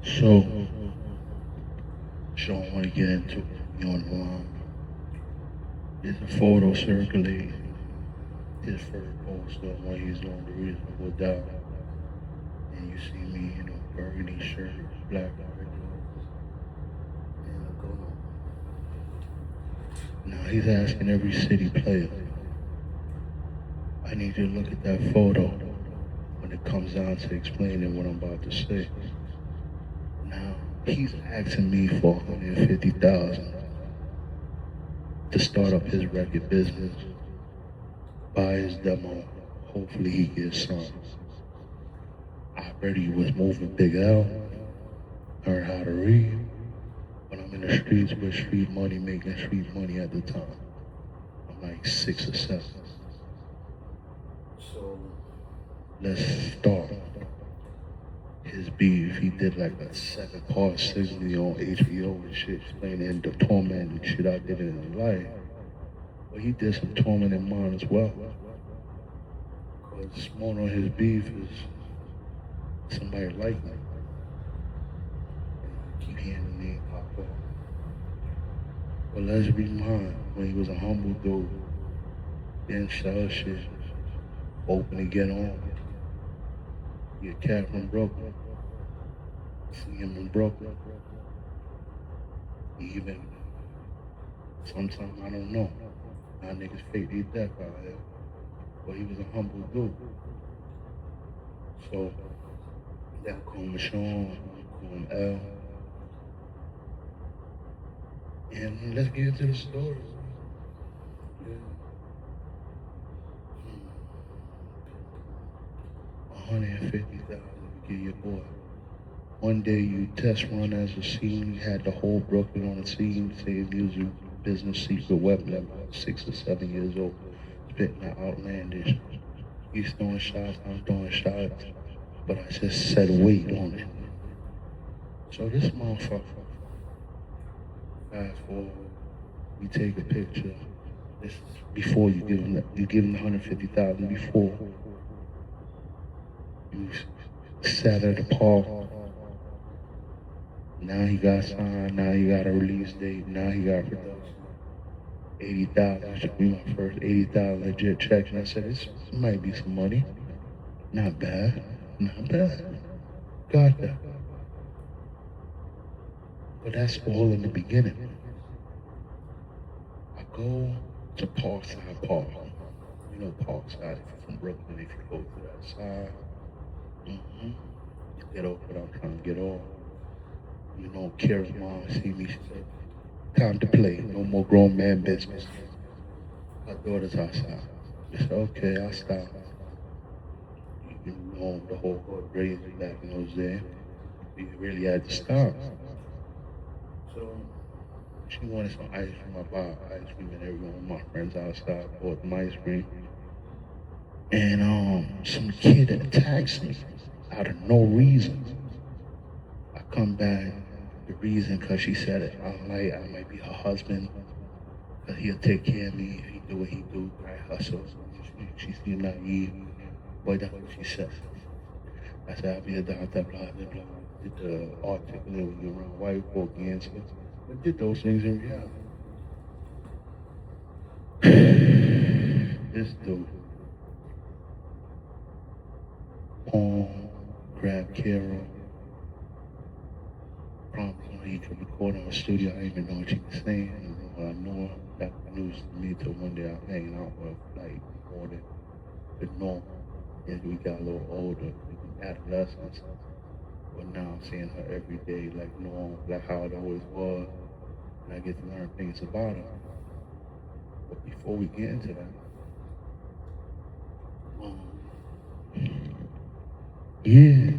So, don't want to get into it. You on the line. There's a photo circulating. His first post on when he's on the reasonable doubt. And you see me, burgundy shirt, black eyeglasses, and a gun. Now he's asking every city player, I need you to look at that photo when it comes down to explaining what I'm about to say. Now, he's asking me for 150,000 to start up his record business, buy his demo, hopefully he gets some. I already was moving Big L, learned how to read, but I'm in the streets with street money, making street money at the time. I'm like 6 or 7. So let's start. His beef, he did like a 7-part signal on HBO and shit, explaining the torment and shit I did in his life. But he did some torment in mine as well. Because more on his beef is somebody like me. And keep hearing the name pop up. But let's rewind when he was a humble dude, didn't sell shit, open to get on. He a cat from Brooklyn. See him in Brooklyn. Even sometimes I don't know. Now niggas fake they death out here. But he was a humble dude. So that call him Sean, call him L. And let's get into the story. Yeah. 150,000 to get your boy. One day you test run as a scene, had the whole Brooklyn on the scene, saying he was a business secret weapon at about 6 or 7 years old, spitting out outlandish. He's throwing shots, I'm throwing shots, but I just said wait on it. So this motherfucker, fast forward, we take a picture. This is before you give him the 150,000 before. You sat at the park. Now he got signed, now he got a release date, now he got production. 80,000 should be my first 80,000 legit checks. And I said, this might be some money. Not bad, not bad. Got that. But that's all in the beginning. I go to Parkside Park. You know Parkside, if you're from Brooklyn, if you go to that side. You get off what I'm trying to get off. Kara's mom see me, she said, time to play, no more grown man business. My daughter's outside. I said, okay, I'll stop. The whole hood raised me back in those days. We really had to stop. So she wanted some ice cream. I bought ice cream and everyone of my friends outside bought some ice cream. And some kid attacks me out of no reason. I come back, the reason, cause she said it. I might be her husband, cause he'll take care of me if he do what he do. I hustle. She seemed naive, but that's what she said. I said, I'll be a doctor, blah, blah, blah. Did the articulate when you're around white folk answer. But did those things in reality. This dude, Paul, grabbed Carol, promised her he could record in her studio. I didn't even know what she was saying. I knew her. That news to me till one day I'm hanging out with like more than the normal. As we got a little older, adolescence. But now I'm seeing her every day like normal, like how it always was. And I get to learn things about her. But before we get into that, yeah,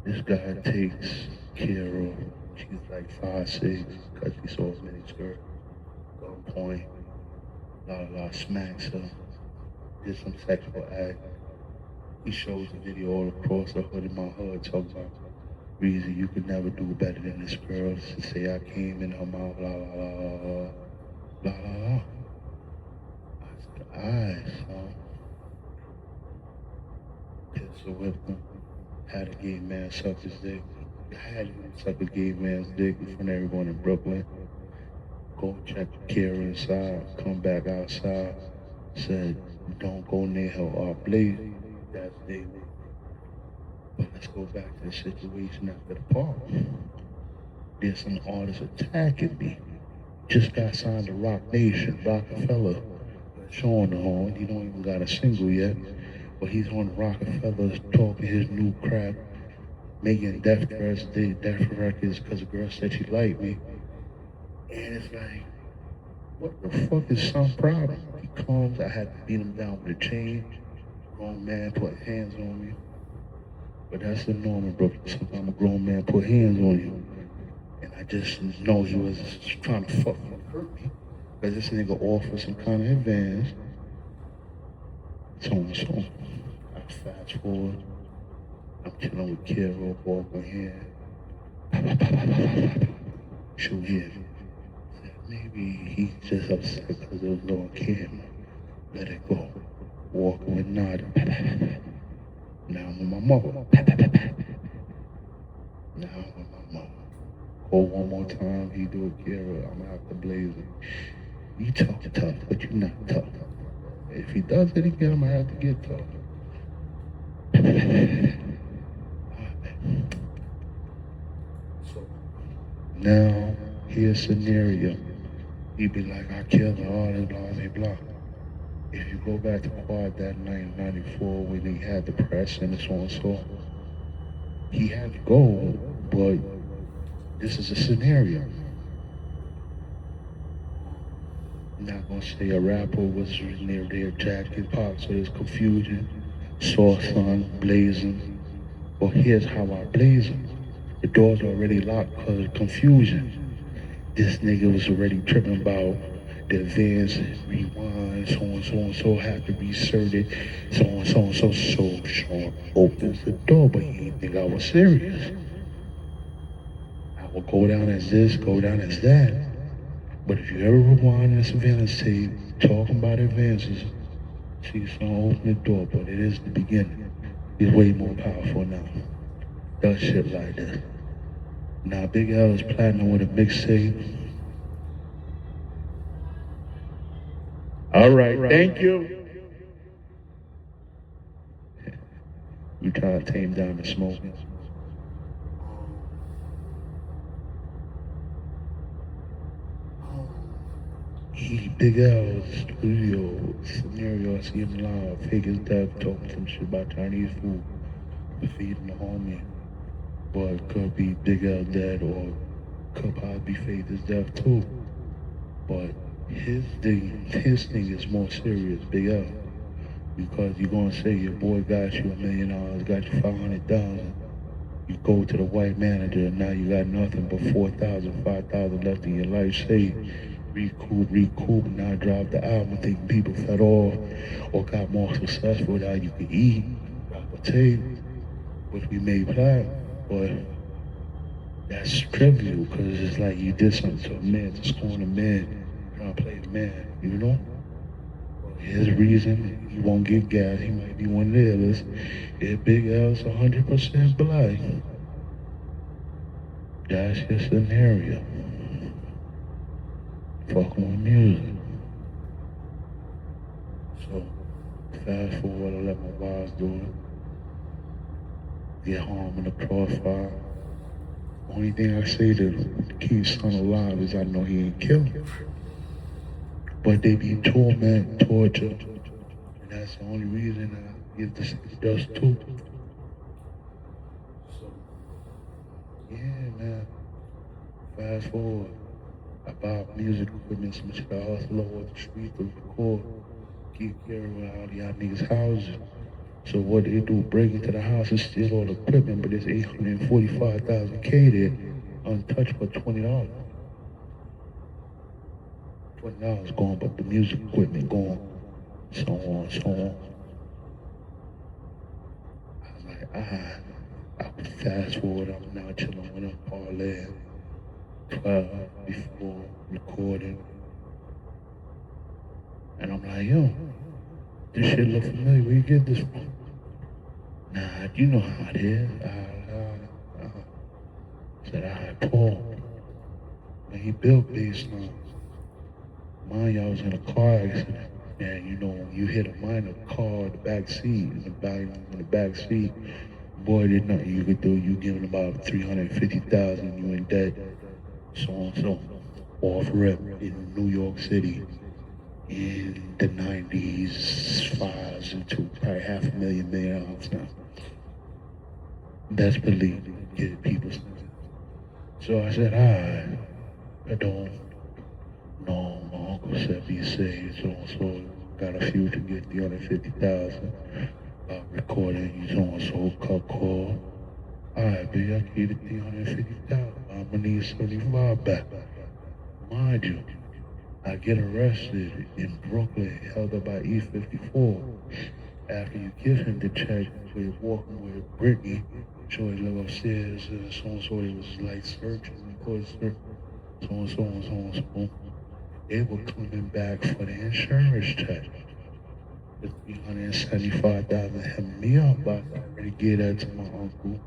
this guy takes care of, she's like 5'6", cause she saw a mini skirt, gunpoint, la smacks her, did some sexual act. He shows the video all across the hood in my hood, talks about reason you could never do better than this girl. She say I came in her mouth, la la la la la la la. I said, alright, son. Pistol whipped him, Had a gay man suck his dick. I had him suck a gay man's dick in front of everyone in Brooklyn. Go check Kara inside, come back outside, said, don't go near her or blaze. That's David. But let's go back to the situation after the park. There's some artists attacking me. Just got signed to Rock Nation, Rockefeller. Showing the horn. He don't even got a single yet. But he's on Rockefeller talking his new crap, making death threats, death records because a girl said she liked me. And it's like, what the fuck is some problem? He comes, I had to beat him down with a chain. Grown man put hands on me. But that's the norm in Brooklyn. Sometimes a grown man put hands on you. And I just know he was trying to fuck me and hurt me. Because this nigga offered some kind of advance. So and so. I fast forward. I'm chilling with Kira, walking here. Shoot him. Maybe he's just upset because it was on camera. Let it go. Walking with Nada. Now I'm with my mother. Now I'm with my mother. Go one more time, he do it, Kira, I'm out the blazer. You talk tough, but you're not tough. If he does it again, I'm gonna have to get tough. So now, here's a scenario. He'd be like, I killed the artist, blah, blah, blah. If you go back to Quad that night in 94 when he had the press and so and so, he had to go, but this is a scenario. I'm not gonna say a rapper was near their jacket pop, so there's confusion. Saw sun blazing. Well, here's how I blaze them. The doors are already locked because of confusion. This nigga was already tripping about the advance, rewind, so and so and so had to be certed, so and so and so. So Sean opens the door, but he didn't think I was serious. I will go down as this, go down as that. But if you ever rewind this advance tape, talking about advances, see someone open the door, but it is the beginning. He's way more powerful now. Does shit like that. Now Big L is platinum with a mixtape. All right, thank you. You trying to tame down the smoking? Big L's studio scenario, I see him live, fake his death, talking some shit about Chinese food, feeding the homie. But it could be Big L dead or could probably be fake his death too. But his thing is more serious, Big L. Because you're gonna say your boy got you $1 million, got you 500,000. You go to the white manager and now you got nothing but 4,000, 5,000 left in your life saved. Recoup, now drop the album, think people fed off or got more successful now you could eat, drop a tape, which we made platinum. But that's trivial because it's like you did something to a man, to scorn a man, trying to play a man, you know? His reason, he won't get gas, he might be one of the others. If Big L's 100% black, that's your scenario. Fucking with music. So, fast forward, I let my wives do it. Get home in the crossfire. Only thing I say to keep son alive is I know he ain't killed him. But they be torment, torture, and that's the only reason I give this dust too. So, yeah, man. Fast forward. I buy music equipment, some shit I hustle over the street to record, keep carrying out y'all niggas' houses. So what they do, break into the house and steal all the equipment, but there's 845,000 K there, untouched for $20. $20 gone, but the music equipment gone, so on, so on. I'm like, I would fast forward, I'm now chilling with them, parlaying. 12 before recording. And I'm like, yo, this shit look familiar, where you get this from? Nah, you know how it is. Said I Paul. When he built baseline, mind you, I was in a car accident. And you know, when you hit a minor car in the back seat, in the back seat, boy, there's nothing you could do. You giving about 350,000, you in debt, so on so off rip in New York City in the 90s, fives into probably half a million dollars now. Best believe get people. So I said, I don't know. My uncle said be safe, so got a few to get 350,000. Recording, so and so, cut call. Alright, baby, I can get 350,000. I'm gonna need 75 back. Mind you, I get arrested in Brooklyn, held up by E54. After you give him the check, we're walking with Brittany, Joy live upstairs, and so and so. It was like searching, because so and so and so and so. They were coming back for the insurance check. The 375,000 had me up, but I already gave that to my uncle.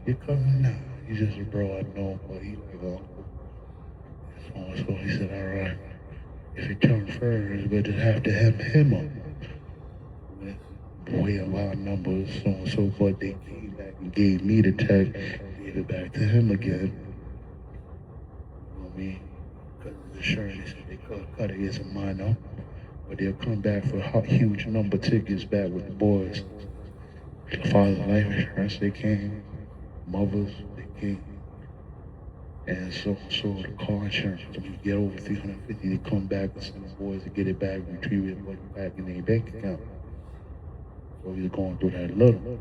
Your cousin now. He's just a bro I know, but he's like uncle. So he said, all right, if it comes first, we'll just have to have him up. Way a lot of numbers, so and so forth. They came back and gave me the check, gave it back to him again. You know what I mean? Because the insurance, they could cut it as a minor, but they'll come back for a huge number of tickets back with the boys. The father's life insurance, they came. Mothers, they came. And so the car insurance, when you get over 350, they come back and send the boys to get it back, retrieve it, put it back in their bank account. So he's going through that a little.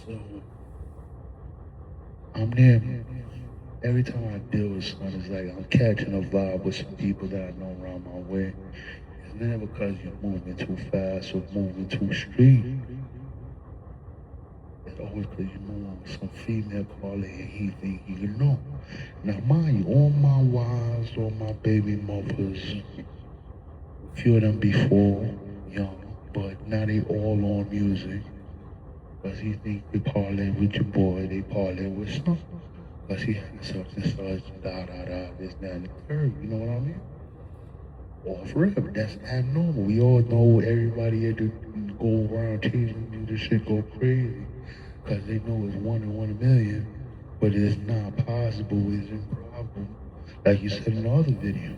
So I'm there. Every time I deal with something, it's like I'm catching a vibe with some people that I know around my way. It's never because you're moving too fast or moving too street. It's always because you're moving with some female calling and he think he can know. Now mind you, all my wives, all my baby mothers, a few of them before, young, but now they all on music. Because he think they parlay with your boy, they parlay with some. Because he had such and such, this, that, and the third, you know what I mean? Off rip, that's abnormal. We all know everybody had to go around teasing you, this shit go crazy. Because they know it's 1 in 1 million, but it's not possible, it's improbable. Like you said in the other video.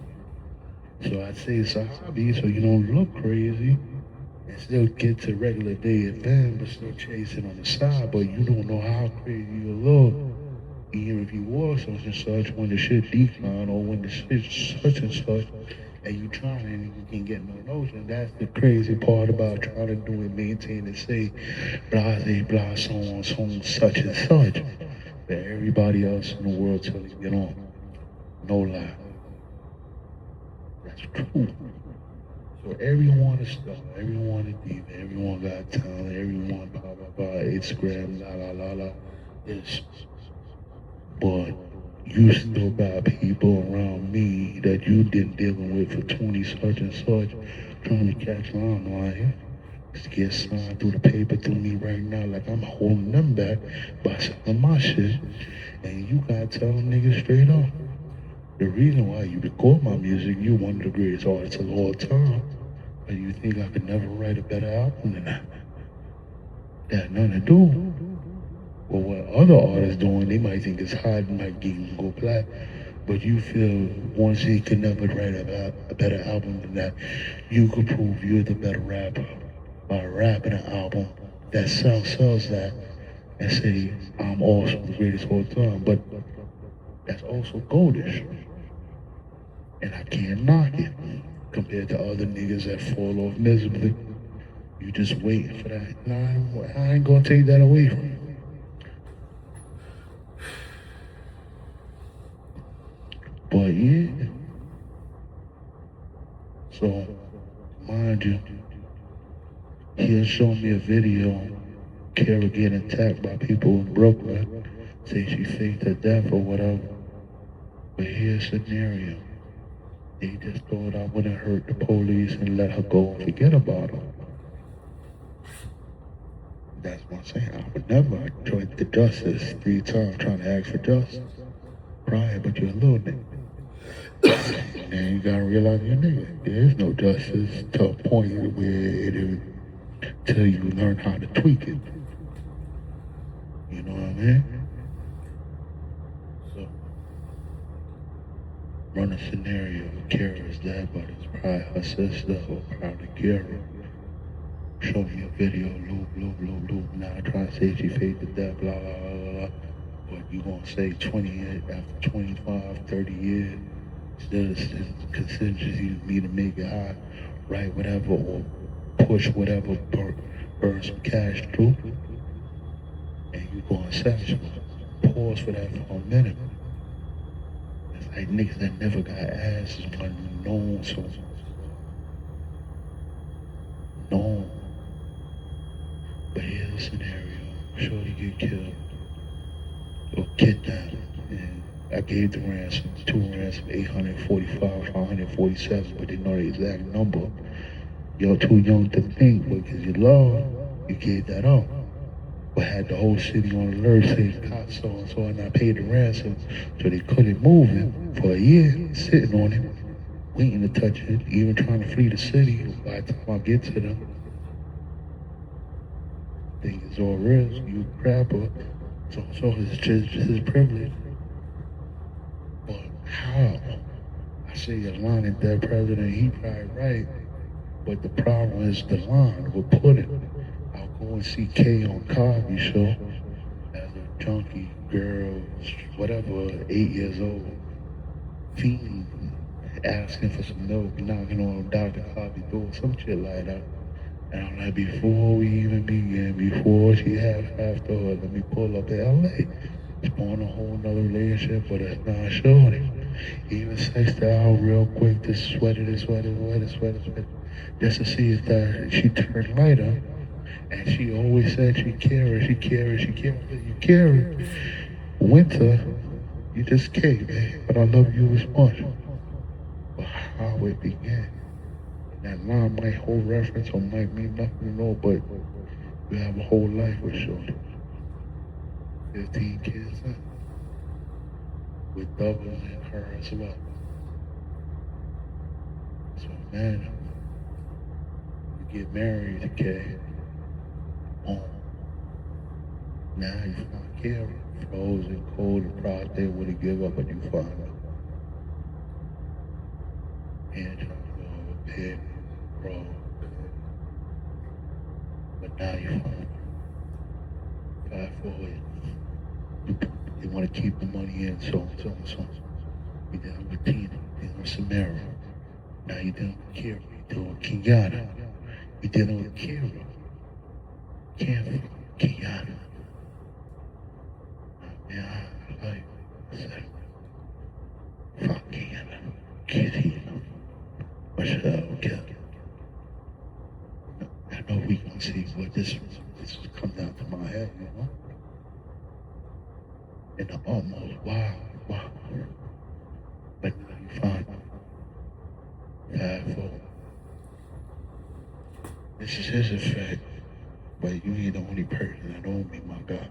So I'd say it's a hobby, so you don't look crazy and still get to regular day event, but still chasing on the side, but you don't know how crazy you look. Even if you were such and such, when the shit decline or when the shit such and such, and you trying and you can get no notion. That's the crazy part about trying to do and maintain and say blase, blah, so on, such and such. That everybody else in the world tells you get on. No lie. That's true. So everyone is star, everyone is diva, everyone got talent, everyone blah blah blah, Instagram, la. Yes. But you still got people around me that you've been dealing with for 20 such and such, trying to catch on line. Just get signed through the paper through me right now, like I'm holding them back by selling my shit. And you gotta tell them niggas straight up. The reason why you record my music, you're one of the greatest artists of all time. But you think I could never write a better album than that? That had nothing to do. Well, what other artists doing, they might think it's hard, might get you go plat. But you feel once he could never write a better album than that, you could prove you're the better rapper by rapping an album that sells that and say, I'm also the greatest of all time. But that's also goldish. And I can't knock it compared to other niggas that fall off miserably. You just waiting for that. Nah, I ain't gonna take that away from you. But yeah. So, mind you, he'll show me a video, Kara getting attacked by people in Brooklyn, say she faked her death or whatever. But here's the scenario. They just thought I wouldn't hurt the police and let her go and forget about her. That's what I'm saying. I would never join the justice 3 times trying to ask for justice. Brian, but you're a little nigga. And then you gotta realize you're a nigga. There is no justice to a point where it'll till you learn how to tweak it. You know what I mean? So, run a scenario. Kara's dead, but it's probably her sister or probably Kara. Show me a video, loop. Now I try to say she faked the death, blah, blah, blah, blah. But you gonna say 20 years, after 25, 30 years, still contingency me to make it hot, write whatever, or push whatever, burn some cash through, and you gonna satisfy. Pause for that for a minute. It's like niggas that never got ass is unknown, so known. But here's a scenario. Shorty get killed or kidnapped. And I gave the ransom, 845, 147, but they know the exact number. You're too young to think, because you love, you gave that up. But had the whole city on alert saying caught so and so, and I paid the ransom, so they couldn't move him for a year, sitting on him, waiting to touch it, even trying to flee the city. By the time I get to them, think it's all risk, you grab her, so it's just his privilege. But how? I say a line at that president, he probably right, but the problem is the line, we'll put it. I'll go and see Kay on Cosby show as a junkie girl, whatever, 8 years old, fiend, asking for some milk, knocking on Dr. Cosby's door, some shit like that. And I'm like, before we even begin, before she have after her, let me pull up to LA. Spawn a whole nother relationship, but it's not shorty. Even sexed her out real quick to sweat it, just to see if that she turned lighter. And she always said she cared. You care. Winter, you just care, man. But I love you as much. But how it began. That line might hold reference or might mean nothing to know, but you have a whole life with shorty. 15 kids, huh? With double and her as well. So man, you get married to Kay. Now you find Kara, frozen, cold, and proud they would have give up, but you find her. And trying to go over bed, bro. But now you find her. Fast forward. They want to keep the money in, so. You dealing with Tina, you dealing with Samara. Now you dealing with Kara, you dealing with Kenyatta. You dealing with Kara. Kenyatta. Yeah, like I said, fuck Kenyatta. Kitty. Marcello Red. I know we gonna see what this come down to my head, you know? And I'm almost wow. But now you find fast forward. This is his effect, but you ain't the only person that owe me, my God.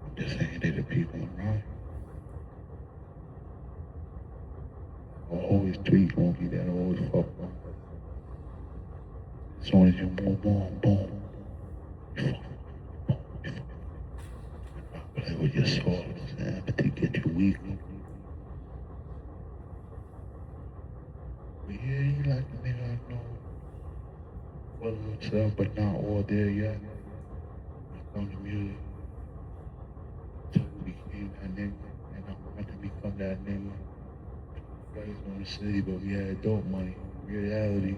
I'm just saying they the people around. I'll always tweet on me that I always fuck on. As soon as you move on, boom. Play with your soul, empathy get you weak. But yeah, you like the nigga I know. Well himself, but not all there yet. I come to music. So we became that nigga, and I wanted to become that nigga. Raised on the city, but we had adult money. Reality,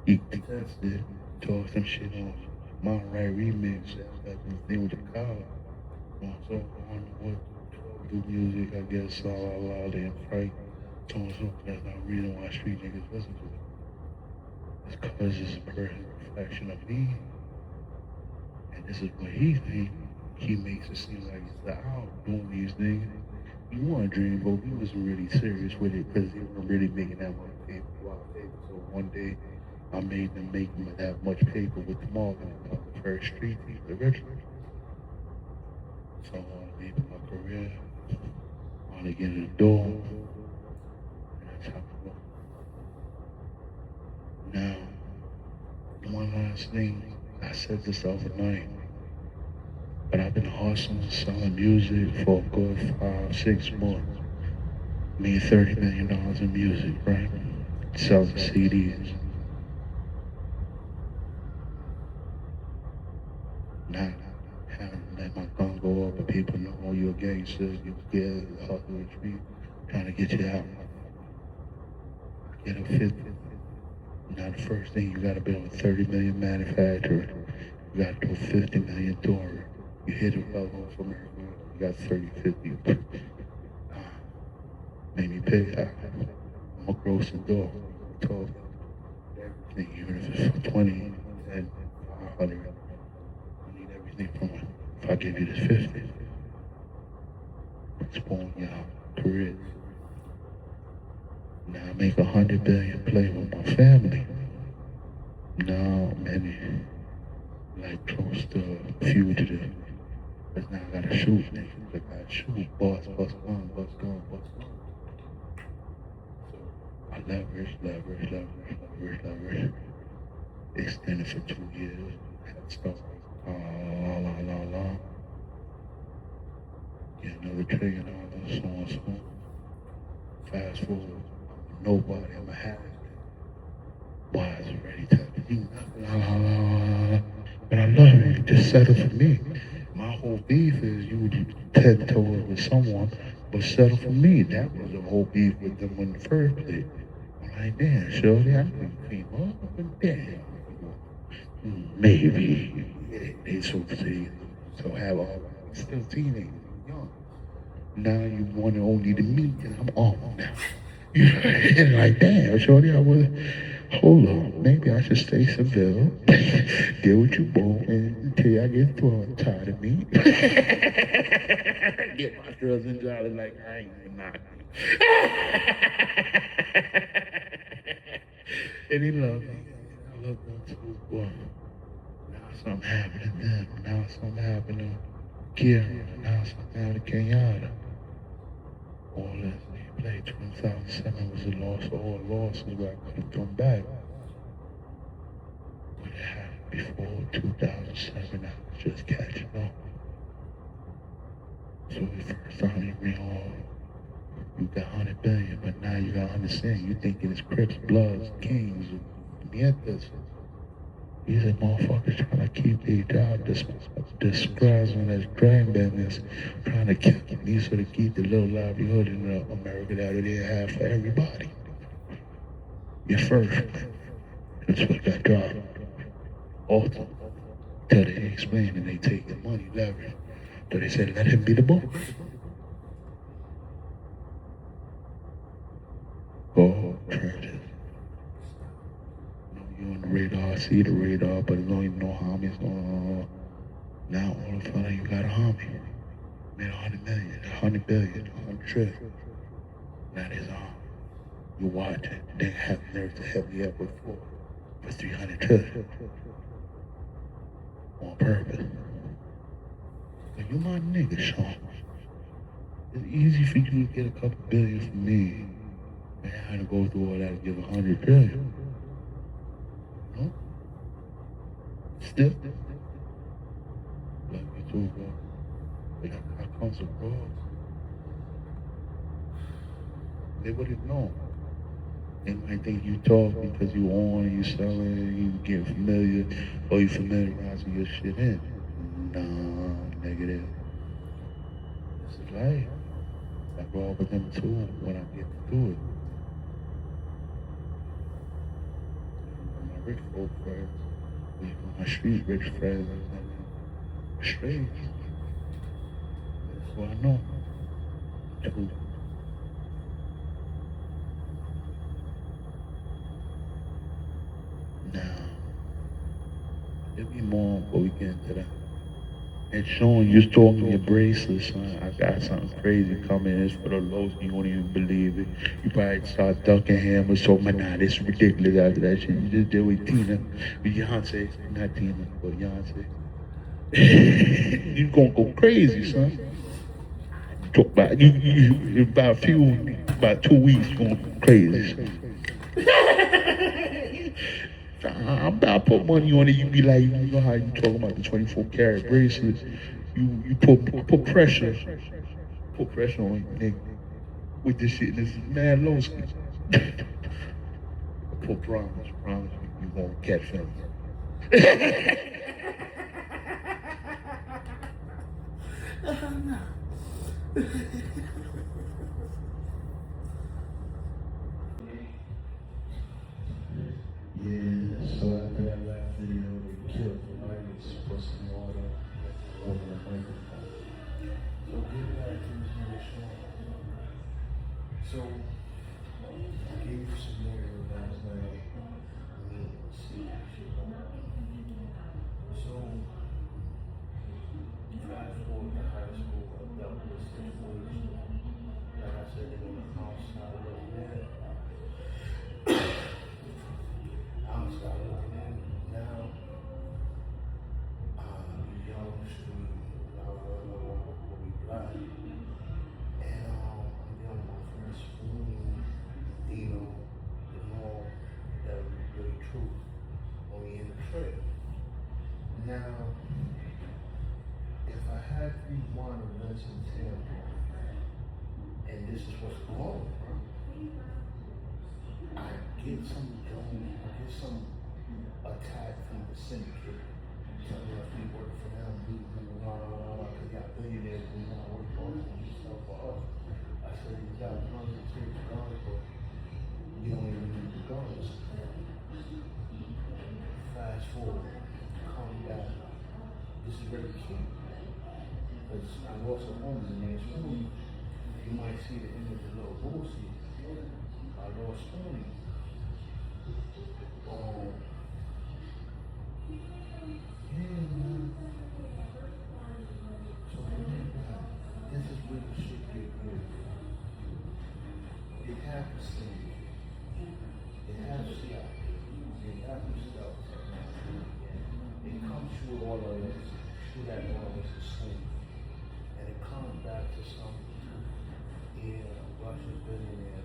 he tested, talk some shit on my right remix. Got this thing with the car. So on what do music, I guess, la and Frank told us that's not the reason why street niggas listen to it. It's because it's a perfect reflection of me. And this is what he thinks. He makes it seem like he's out doing these things. He wanted to dream, but he wasn't really serious with it because he wasn't really making that much paper. So one day I made them make me that much paper with the marketing on the first street, the original. So I made my career, I want to get in the door, and that's how it goes. Now, one last thing, I said this the other night, but I've been hustling, selling music for a good 5, 6 months. Made $30 million in music, right? Selling CDs. Not having to let my gun go up and people know, oh, you're a gangster, you scared, hustle the street, trying to get you out. Get a 50. Now the first thing you gotta build a 30 million manufacturer. You gotta do a 50 million door. You hit it well off America, you got 30, 50. Maybe pay out. I'm gonna grow some door. I told you everything, even if it's for 20 and 500. I need everything from it. If I give you this 50, spoon your career. Now I make 100 billion play with my family. Now many like close to fugitive. Cause now I gotta shoot niggas. I gotta shoot, bust gun, bust gun, bust gun. So I leverage. Extended for 2 years. Had stuff la. Get another $1 trillion, so on, so on. Fast forward, nobody, I'm a hack. Why is it ready to you? But I love it, just settle for me. My whole beef is you would tend to work with someone, but settle for me. That was the whole beef with them in the first place. I'm like, damn, shorty, I can clean up and damn. Maybe they so say, so have all still teenagers, young. Now you want only the meat, and I'm off now. You know, like, damn, shorty, I was, hold on, maybe I should stay civil, get what you want, and until I get thrown tired of me. Get my girls in jolly like, I ain't even knocking. And he loved me. I love them too, boy. Now something happened to them. Now something happened to Kieran. Now something happened to Kenyatta. All this, they played 2007 was a loss of all losses where I could have come back. But it happened before 2007, I was just catching up. So we first started real, you got 100 billion, but now you gotta understand, you thinking it's Crips, Bloods, Kings, Nietas. These are motherfuckers trying to keep their job, disguising as drag business, trying to keep these sort of keep the little livelihood in America that they have for everybody. You're first. That's what got dropped. Awesome. Till they explain and they take the money, leverage. So they said, let him be the boss. Go, trenches. You on the radar, see the radar, but don't even know how many's going on. Now all of a sudden you got a homie. Made 100 million, 100 billion, 100 trillion. Now there's you watch it, they have nerve to help me up with for 300 trillion. On purpose. But you my nigga, Sean. It's easy for you to get a couple billion from me. And I had to go through all that and give 100 billion. No? Still. Love you too, bro. But I come so broad. They wouldn't know. They might think you talk because you on, you selling, you get familiar, or you familiarizing your shit in. Nah, negative. This is life. I grow up with them too when I get to do it. My rich folk friends, my street rich friends, straight. That's what I know. Too. Now, there'll be more, but we get into that. And Sean, you stole me your bracelet, son. I got something crazy coming. It's for the lows. You won't even believe it. You probably start ducking hammers. So, man, nah, this is ridiculous after that shit you just did with Tina. With Beyonce. Not Tina, but Beyonce. You gonna go crazy, son. Talk about about 2 weeks, you gonna go crazy. I'm about to put money on it. You be like, you know how you talking about the 24 karat bracelet. You put pressure. Put pressure on you, nigga. With this shit, this is mad low ski. Put promise you won't catch him. Yeah, so after that last video, they killed the lights, put some water over the microphone. So give it back to this nigga Sean. So I gave you some narrative last night. See that shit. So fast forward to high school, I dealt with a situation. Like I said, they were outside looking in. Outside looking in. Now, young street, we black. And I'm dealing with my friend Spoon, Dino, and all that was really true when we in the trip. Now, if I had rewind events in Tampa, and this is what's going on, I get some attack from the syndicate. Telling us we work for them, we blah, because y'all billionaires, we not work for us, and stuff for us. I said, you got guns and take the guns, but we don't even need the guns. Fast forward, come back. This is very key, because I lost a home in there, Spoonie. You might see the image of little Boosie. I lost Spoonie. Yeah, man. So this is where the shit get good. They have to sing. They have to stop. They have to stop. It comes through all of us, through that all of us to sing. And it comes back to something. Yeah, Russian billionaire.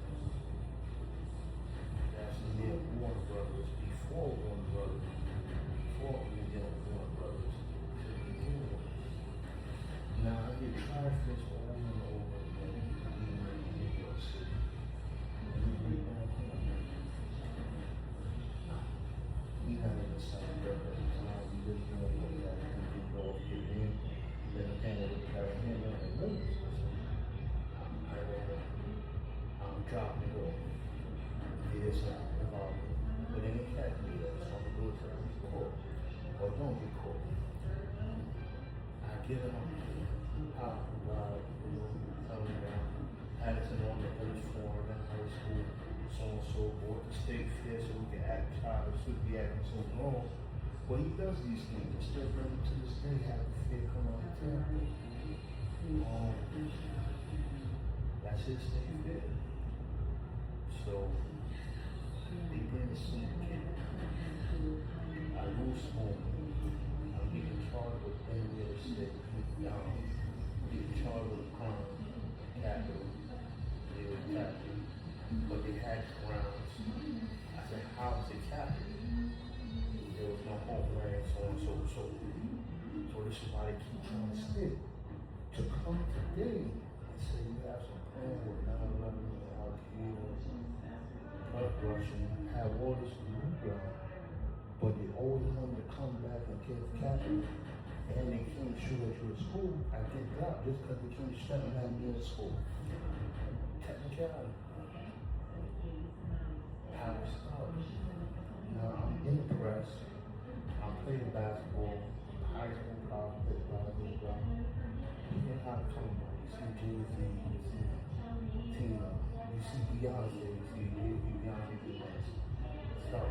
That's near Warner Brothers, before Warner Brothers, before we did Warner Brothers, to begin with. Now I get tried for this over and over again in New York City. We not in the same breath at the time. We just know that we can go off, get in, then the panel would carry him and lose. I'm dropping it off. Yes, but then it can't be that. So I'm going to do it till I get caught. Or don't get caught. I get it on how God, tell me that Addison on the earth form in high school, so on and so forth. The state fair so we can act child, should be acting so wrong. But he does these things. And still bring him to this day, have the fair come out of town. That's his state fair. So they bring the syndicate. I lose home. I'm getting charged with any real estate. Getting charged with crime, capital. They were capital. But they had grounds. I said, how is it capital? There was no homeland, so on and so forth. So this is why they keep trying to stick. To come today and say you have some plan with 9/11 and Al-Qaeda, blood rushing, have all this new ground, but they always want to come back and get capital, and they can't shoot at you at school. I get dropped just because they can't shut me down at school. Technicality. How it starts. Now I'm in the press. I'm playing basketball, high school, college, basketball. You know how to come about. You see Jay-Z, you see Tina, you see Beyonce, you see Beyonce do this. Start. I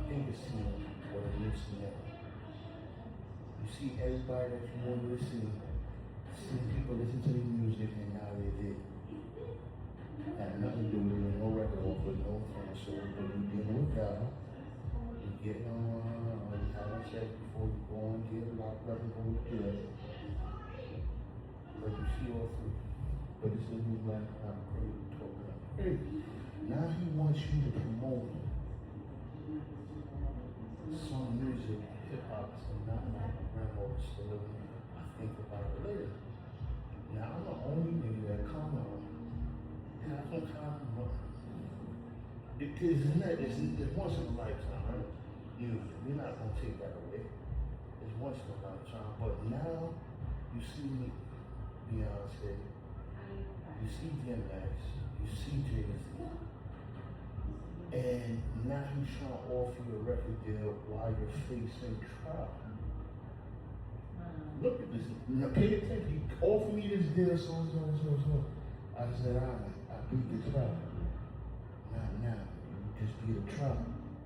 think it's Tina or the new Tina. You see everybody that you want to see people listen to the music and now they did. Had nothing to do with it, no record offer, no cancel, but you dealing with God. You getting on, have a check before you go and get locked up and go to jail. But you see all through. But this is new black, I'm crazy, talking about crazy. Now he wants you to promote some music, hip hop, so not my grandmother's still living. I think about it later. Now I'm the only nigga that come on. And I don't come on. It's once in a lifetime, right? We're not gonna take that away. It's once in a lifetime. But now you see me, Beyonce, you see DMX, you see Jay-Z. And now he's trying to offer you a record deal while you're facing trial. Look at this. Now pay attention. He offered me this deal, so. I said, I beat the trial. Not now. You just beat a trial.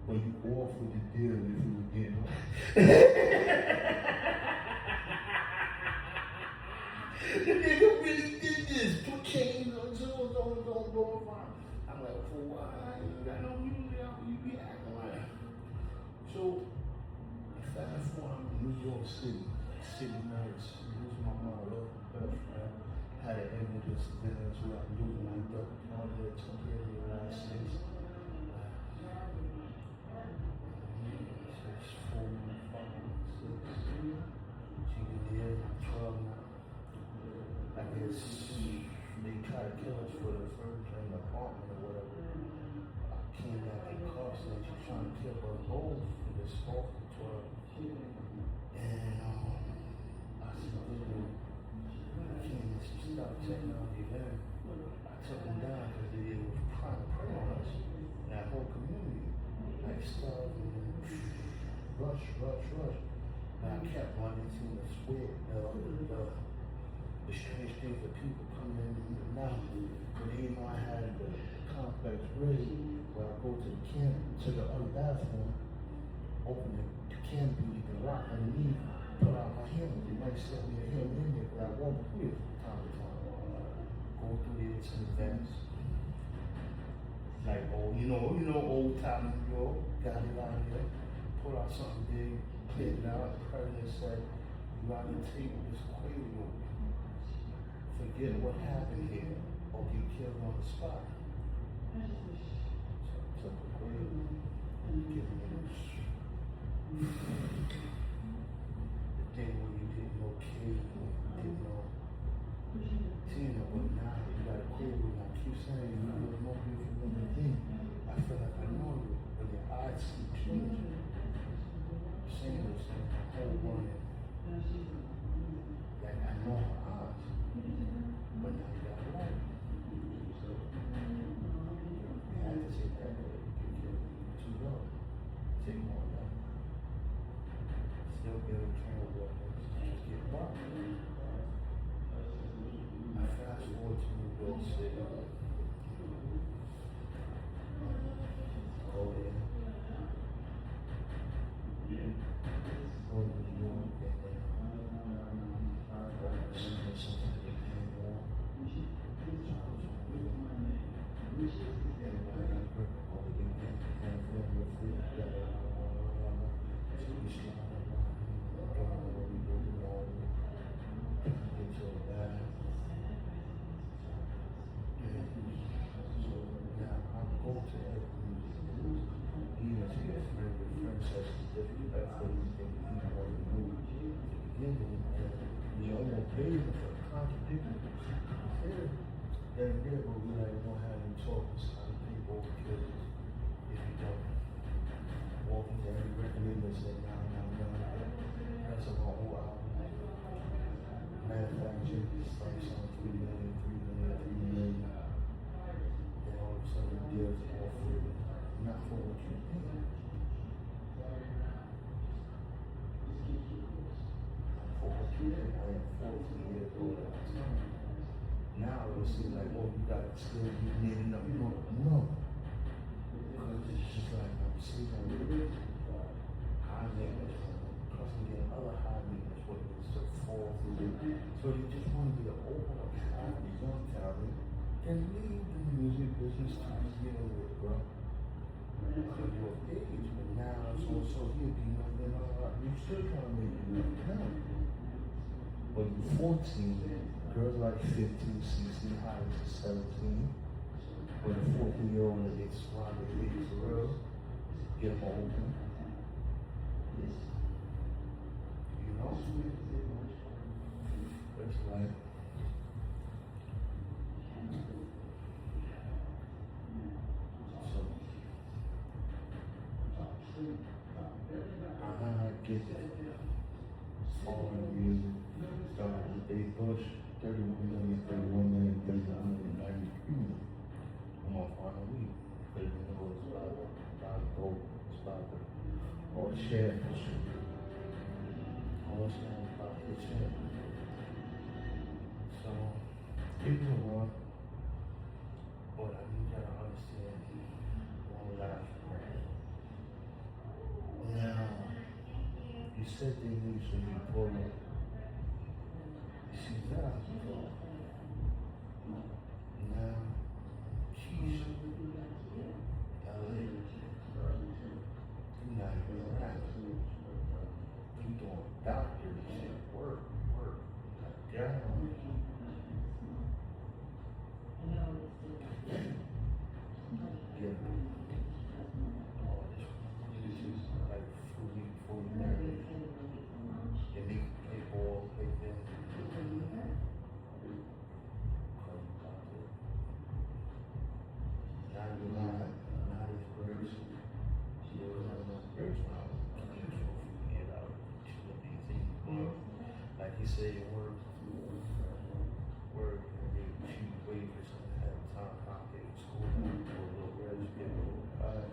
But you offered the deal if you were getting The nigga really did this. Put chains on, don't go around. I'm like, for why? You got no music out, you be acting like. So, fast forward, I'm in New York City. City nights, losing my mom, love my best friend. Had an evidence dinner, so I losing my duck, all that, took care of the last 6. 4, 5, 6. She can hear 12 now. I guess they tried to kill us for the first in the apartment or whatever. I came back in cost and she's trying to kill us both for this fault for 12. And I said, she stopped technology then. I took them down because they were trying to prey on us. And that whole community, like stuff and rush. But I kept running to the square, the strange things that people come in and out. But they know I had the complex ready where I go to the other bathroom, open the canopy, the rock underneath, pull out my hammer. They might set me a hammer in there, but I walk through it from time to time. Go through there to the vents. Like, old time New York, got it out of there, pull out something big, cleared it out. The president said, you out on the table, this quail. Forget what happened here, or get killed on the spot. So I took the quail, give me this. The thing where you didn't know Kate, didn't know Tina, but now you got a quail, and I keep saying, you know, no beautiful woman thing. I feel like I know you, but your eyes keep changing. Saying this thing, the whole morning. Like I know her eyes, but now you got a light. So you had to say that, but you get too low. Take more down. Still get a train of what just get by. I fast forward to New York City. Go there. Go to New York and then then there will be like know how to talk to some people because if you don't walk into every record label and say no, that's a whole album. Manufactured, starts on 3 million, 3 million. Then all of a sudden the deals all for not for what you think. For what you think, I am 14 years old at the time. Now it seems like, oh, you got to still be near enough. No. Because it's just like I'm sleeping with high maintenance, plus I'm getting other high maintenance. So they just want to be an open, happy, young talent and leave the music business to begin with, bro. Because you're of age, but now it's also here being like that. You still trying to make it work now. But you're 14, girls like 15, 16, high to 17. But a 14-year-old that gets surrounded with these girls, get them open. You know? It's like, I get it. Following you, started with Dave Bush, 31 million, 31 million, 31 million, 93 million. I'm off on a week. But you know it's about the gold, it's about the all the shares. All the shares about the share. So, keep it on. But I need y'all to understand one last thing. Now, you said they knew so you pull up. She's not. Now, she's LA. You're not even right. You doing doctor shit, work. Down. Yeah. All this like 4 weeks before you marry. They make you play ball, play this. Now you're not as great. She always has no grace when I was a kid, so if you get out, she would be thinking, like you say, work, and they she wait for something to have time, complicated school, do a little rest, get a little high,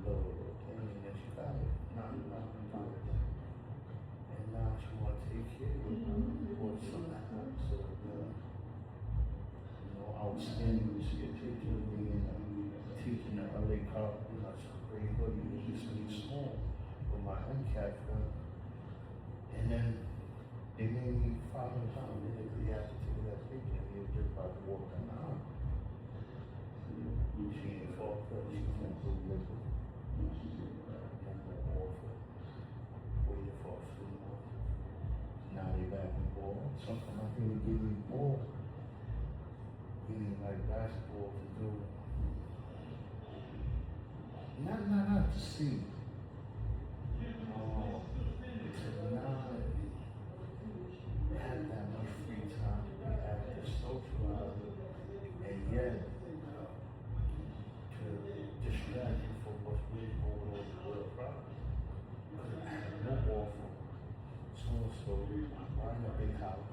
little thing, and then she got it. Not and now she want to take care of it, or something happens, so, outstanding, she get picture of me and teaching at LA College, some great hoodie, it used to be small with my MCAT film. And then they made me $500, and they had to take that picture, and he was just about to walk down the aisle. She ain't fall for it, she can't believe it. Waited for a few more. Now they back in ball. Something I think would give me ball. We need like basketball to do. Not to see. To not have that much free time to be active, socialize, and yet to distract you from what's really going on in the world problem. Because I have no offer. So buying a big house.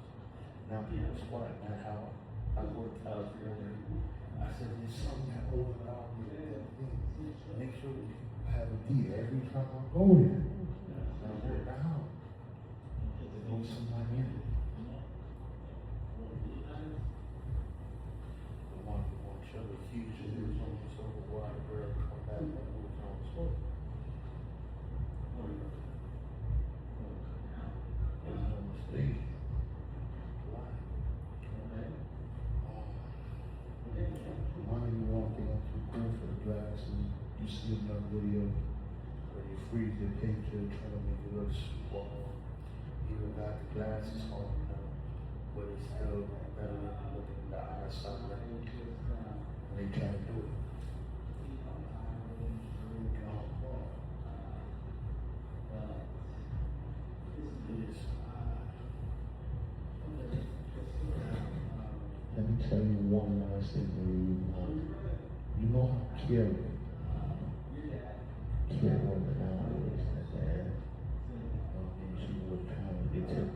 Now people squat in that house. I worked out there. I said, there's something that overwhelmed me with that thing. Make sure that you have a deal every time I go there. And I work the house. There goes somebody in it. The one who won't show the huge is on the silver water girl come back and move on the slope. There's no mistake. Money walking up to cool for the glasses. You see another video where you freeze your picture, trying to make it look small. You got the glasses on now, but it's still better than looking in the eye sunlight. And they try to do it. Let me tell you one last thing that you know how caring women nowadays, man. She would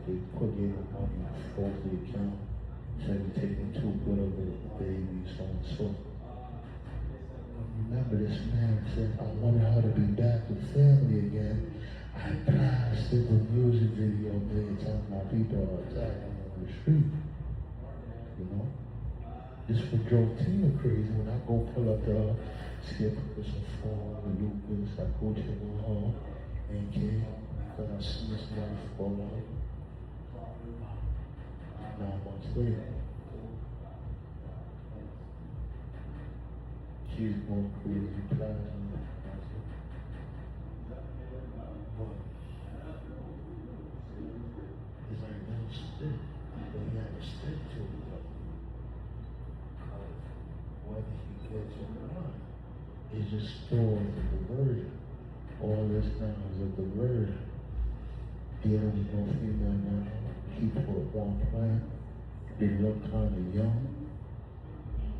they put in the money off the account, so you're taking too good of it, baby, so and so. Remember, this man said, I wanted her to be back with family again. I blasted the music video many times. My people are attacking on the street. You know? This what drove Tina crazy when I go pull up to her, Skip with some phone, Lucas, I go to her, and kid, because I see this life fall out. 9 months later, she's going crazy, planning. But it's like no stick, but he had to stick to it. Whether he gets or not, it just stores the diversion. All this now is a diversion. Dealing with no female now, he put one plan, they look kind of young,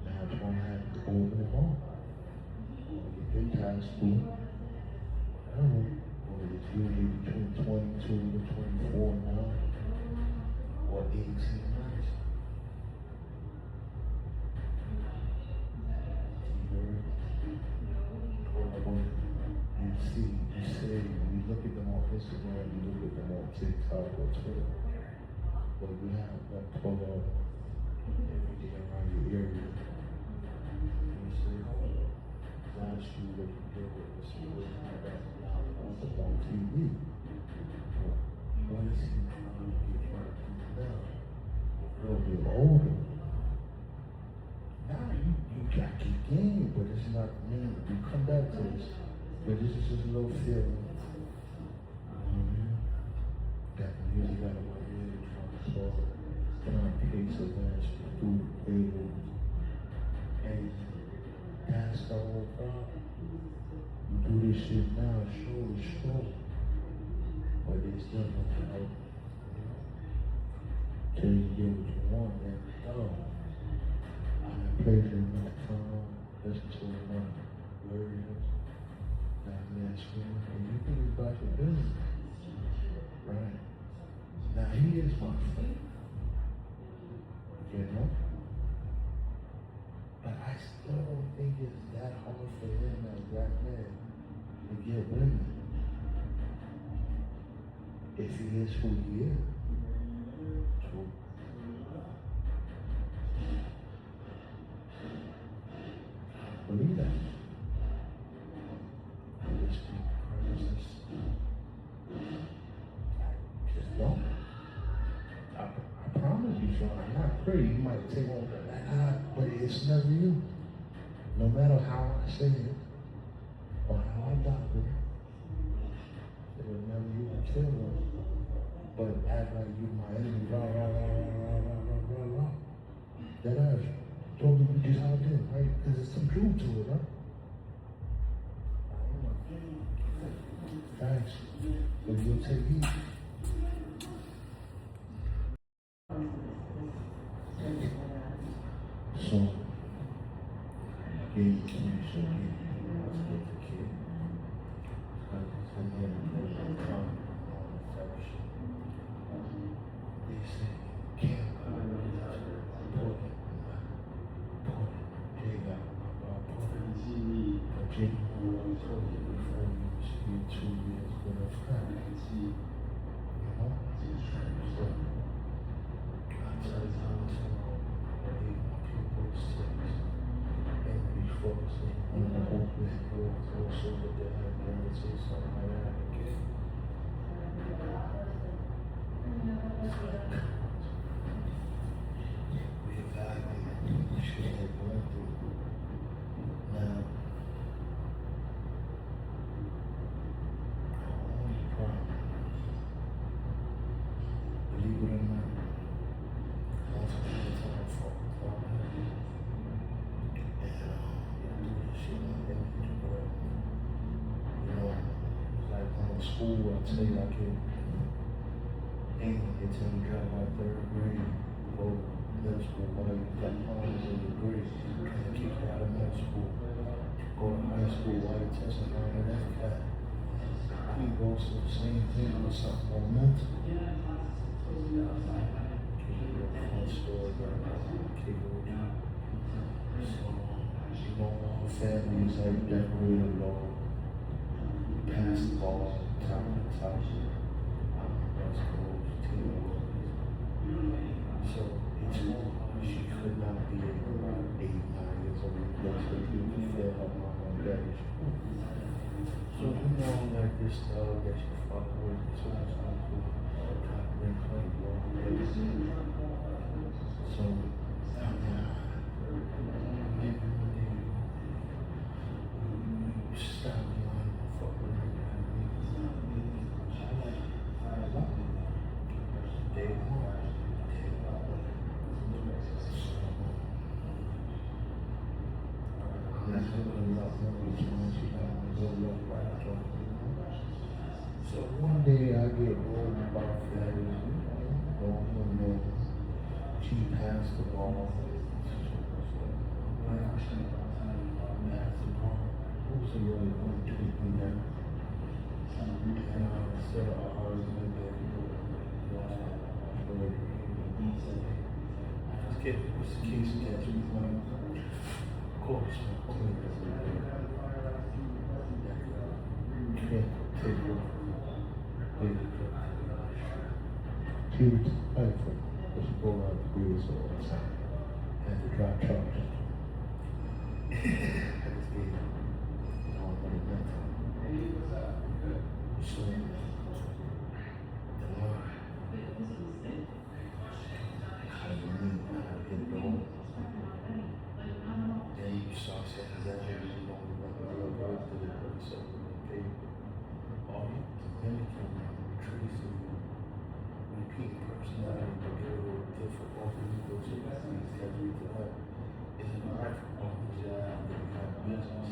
now it's going to have to open them up. When you get high school, I don't know, or it's usually between 22 to 24 now, or 18 months. You say, you look at them on Instagram, you look at them on TikTok or Twitter, but you have that pull up everything around your area. And you say, last year what you did with this was on TV. What is he trying to get right now? A little bit older. Now you got your game, but it's not me. You come back to this. But this is just a little feeling. Got the music out of my head, trying to pace events, food, tables, and that's the whole problem. You do this shit now, show is show. But it's still not out. Till you get what you want, then oh. I played it enough time, listen to enough words. And you think it's about your business, right? Now he is my friend, you know? But I still don't think it's that hard for him as a black man to get women. If he is who he is. True. I believe that. Just don't. I promise you, Sean, I'm not pretty. You might take on that, but it's never you. No matter how I say it or how I doctor it, it was never you until one. But act like you my enemy, rah, rah, rah, rah, rah, rah, rah, rah. That ass told me you just how it is, right? Because there's some truth to it, right? Thanks. But you'll take heed. So, gave it to me, so I was with the kid. And then they said, can't school, I'd say I could aim until you got my 3rd grade, go middle school, whether you got honors in your grade, you can't keep you out of middle school, go to high school while you're testing on an MCAT. He goes to the same thing with something more mental. Fun story about my kid with you. So, you know, our family is like decorated law, past the ball. Top to top, West Coast, team. So it's more she could not be around 8, 9 years old. Looks like you can feel her mom and daddy. So you know like this dog that you fuck with, so it's not cool. Bring claim, So one day I get home about family, home and she passed the ball. Passed the ball. Who's the really going to take me down? And I said, I was in there. Let's get this case catch me. Of course, can't take her. She was thankful, but she go around the greatest all the time. Had to drop charges. I just gave her all money that time. So, the Lord, I believe I hit it all. Then you saw something that you don't remember your birthday, so okay. All you communicate and tracing repeat personality to get a little difficulty because you got these guys we do that. It's an art for all these guys that we have business.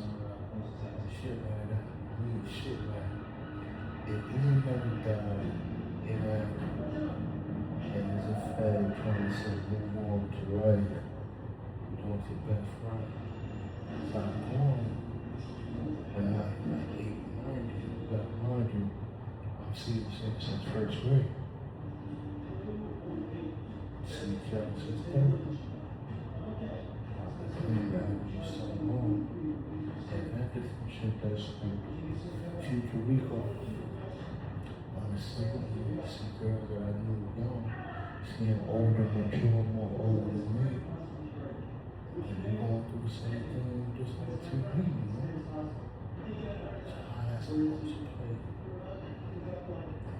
Shit like that. We need shit like that. If anybody died in Africa and there's a fag trying to say move on to right, you don't get back from it. So I'm going, but not like 8, 9, but mind you, I'm seeing since first grade. See each other since then. I've been playing that with so long. And that is some shit that's future recall. Honestly, I see girls that I knew young, seeing older, mature, more older than me. And they going through the same thing just like TV, you know? So how that's supposed to play.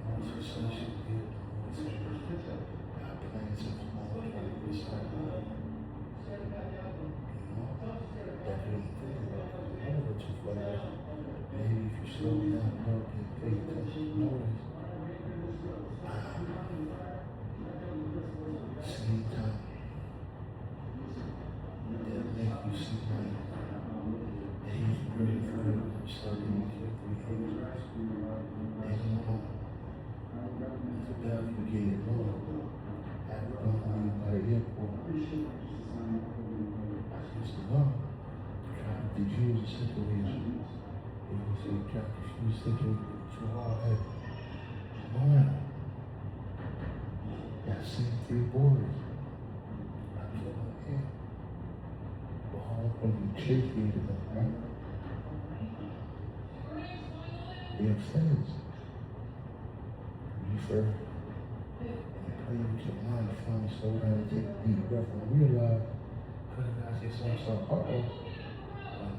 Once you say she did, once you say I planned some small time beside her. You know? That didn't think about it. I never too far out. Maybe if you slow down, look and pay attention, notice. Same time. That make you see like that he's really for studying carefully haters. They don't know. It's a bad forgetting Lord. After going by the airport. I used to love trying to diffuse the situation. They would say, try to diffuse the situation too hard. Why? I've seen 3 boys. I told them, hey, but how can you chase me to them, right? They upstairs. Reefer. And play with your mind, finally slow down and take a deep breath and realize, could have asked yourself something, but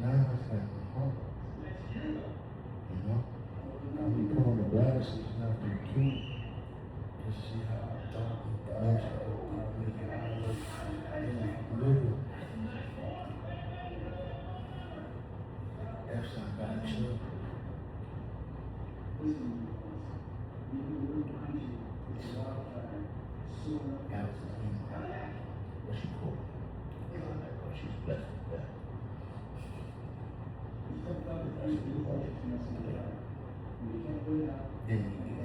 now it's like, you know? When you put on the glasses, not to be cute, just see how dark the eyes are, how big your eyes look, little. That's not got chill. That was the thing. What she called? She's blessed with that. Then you get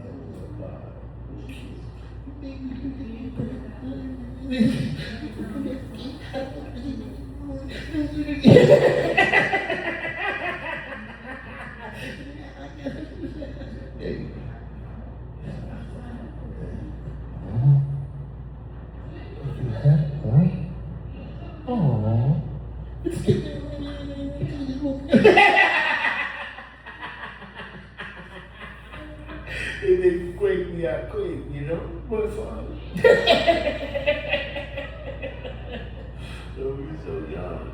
and they break me out quick, you know? But fun. So we so young.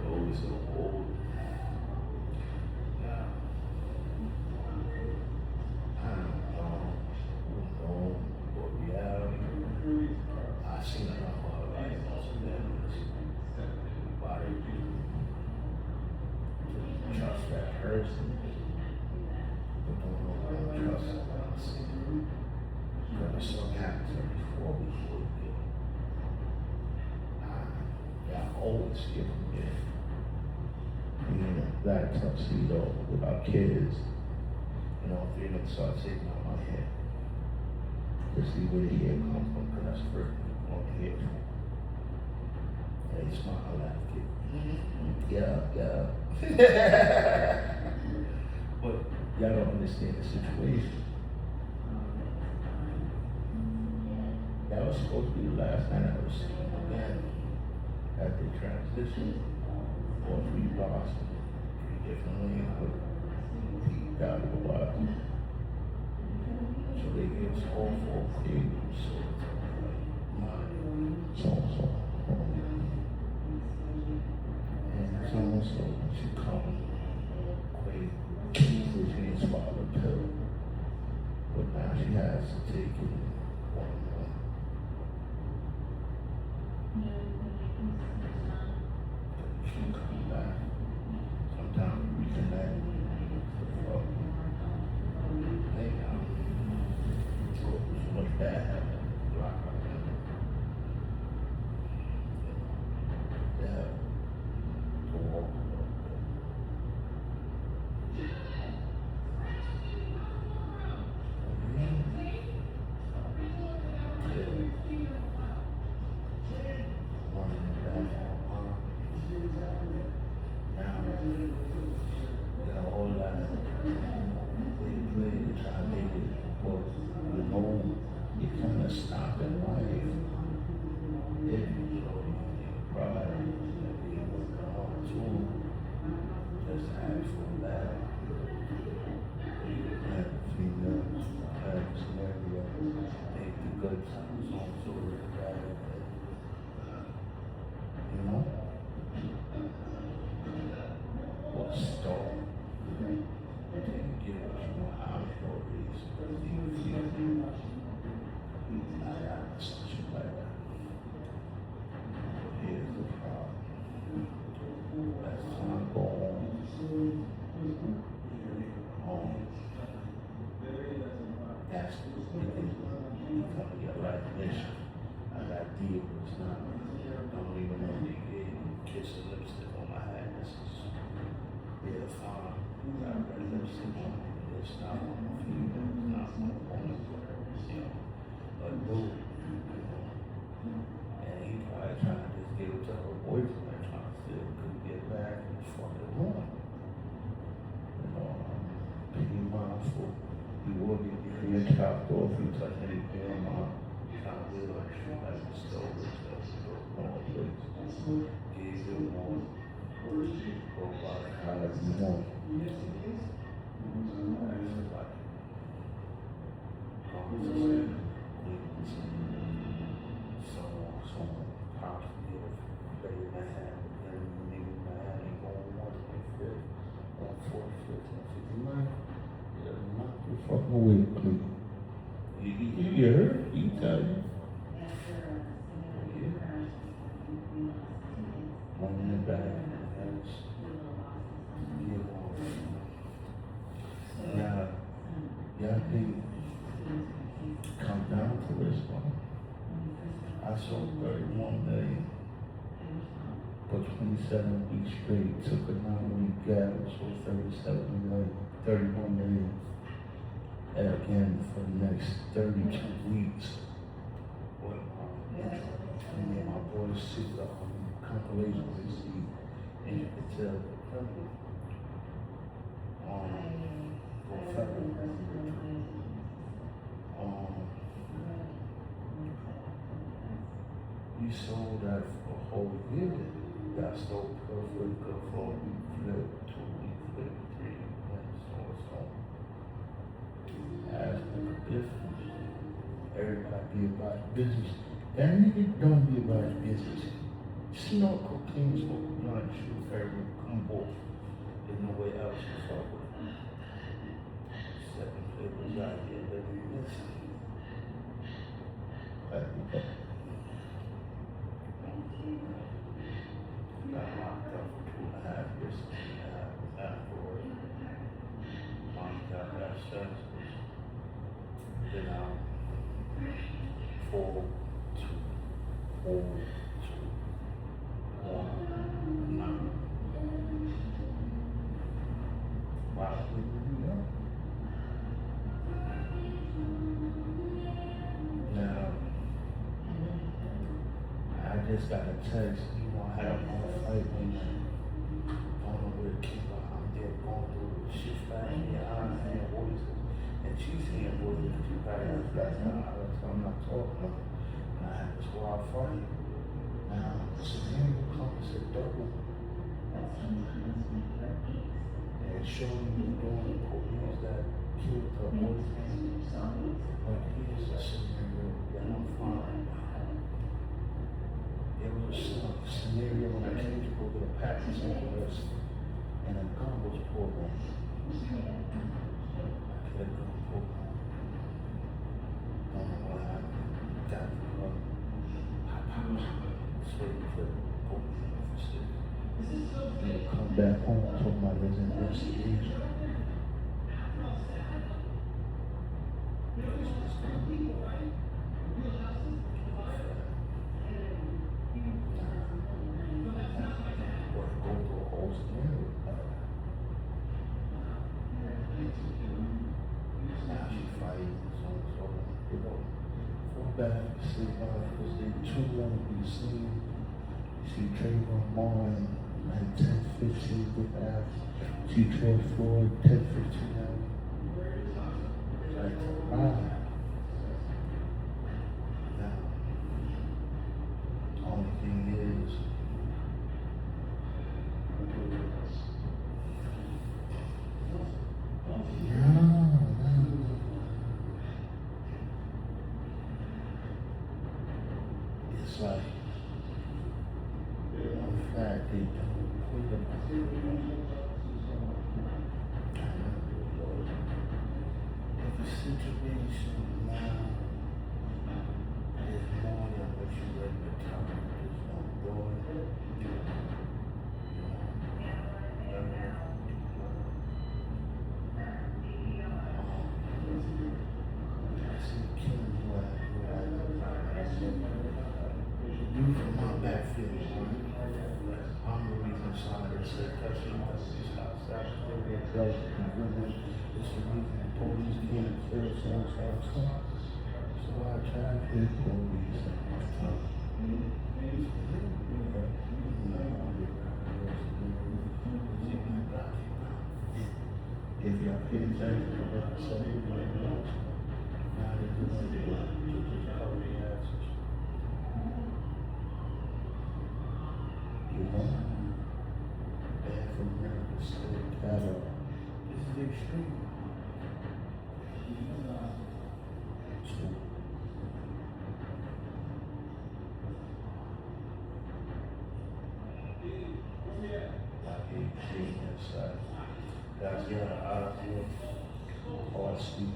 Oh, we so old. Now, I don't know what reality. I seen enough of it. I also body to trust that person. But don't know what I trust what I see. Because something happened to me before we get. I always give them in. You know. black tuxedo with our kids, and all three of them start taking out my hair to see where the hair comes from, because that's first on the hair. And they smile at it. Yeah. But y'all don't understand the situation. That was supposed to be the last night I was seeing him again at the transition. Or 3 blocks, 3 different lanes, but he got it a while. So they gave us all 4 clears. So. And so she come quick. She didn't swallow the pill. But now she has to take it one more. She come back. Sometimes we reconnect. Hey, what's that? Yeah. To walk. Stop in life. If you cry, just ask for that. You have females, have scenario, make the good times on so that you know? Or stall. Didn't get what you know how for these something like that. Here's the problem. As time goes on, that's the beginning. You come to your life mission. I got deal with it's not. I don't even know they gave me kiss and lipstick on my hand. This is real fine. Got red lipstick on it. It's not on my feet. It's not on my woman. You know, a dude. And he probably trying to just give it to her boyfriend, trying to see if he could get back and fucking wrong. You know, be mindful. He will be getting chopped off. He touch any grandma. Kind of will like shit like the stove and stuff. Wrong place. Give you more. Go by however you want. Someone possibly play in my hand, and the nigga in my hand ain't going 125th, 145th, 159th. Yeah, knock your fucking away, please. You heard? He tell you. Yeah. One in the back, that's now, y'all think come down to this one. I sold 31 million for 27 weeks straight. Took a 9-week gap, sold 37 million, 31 million. And again, for the next 32 weeks. And then my boys see the compilation receipt, and you can tell the criminal for federal. We sold that for a whole year. Got sold perfect for 4-week flip, 2-week flip, 3-week flip, so it's on. That's the difference. Everybody be about business. That nigga don't be about business. Snort cocaine, smoke blunt, shoot heroin, convo. There's no way else to fuck with. 7 flavors out here living this. Got locked up for 2.5 years, 3.5 afterwards. Mom got that sentences. Then 4, 2, 4, 2, 1, 9. just got a text, I had a fight when don't know where to keep her. I'm there going through shit fast, and voices. And she's saying voices, and she probably has flash so I'm not talking. And I had to squad fight. Now, Scenario comes to double. And showing me doing the police that killed her boyfriend. But here's a scenario that I'm fine. There was a scenario when I came to go get a package somewhere else, and a gun was pulled on. I had a gun pulled on. Don't know what happened. Got the gun. Straight clip. Police officer. Then come back home, told my there's an investigation. Back, see, because they too want to be seen. See Trayvon Martin, like 10-15 with that. See Trey Floyd, 10-15 out. Like, wow. Now, only thing is, it's like, in fact, they don't put them out. The situation now is more than what you read in the time. There's no door. You from my backfield, I'm the reason somebody said touching us is outside. It's the reason the police can't kill someone's house. So I tried to hit police at my time. If y'all pay attention to what I say, you know, now they're doing it to just cover the answers. You know, bad for America, still cattle. This is the extreme. Guys, get out of here. Or sleep.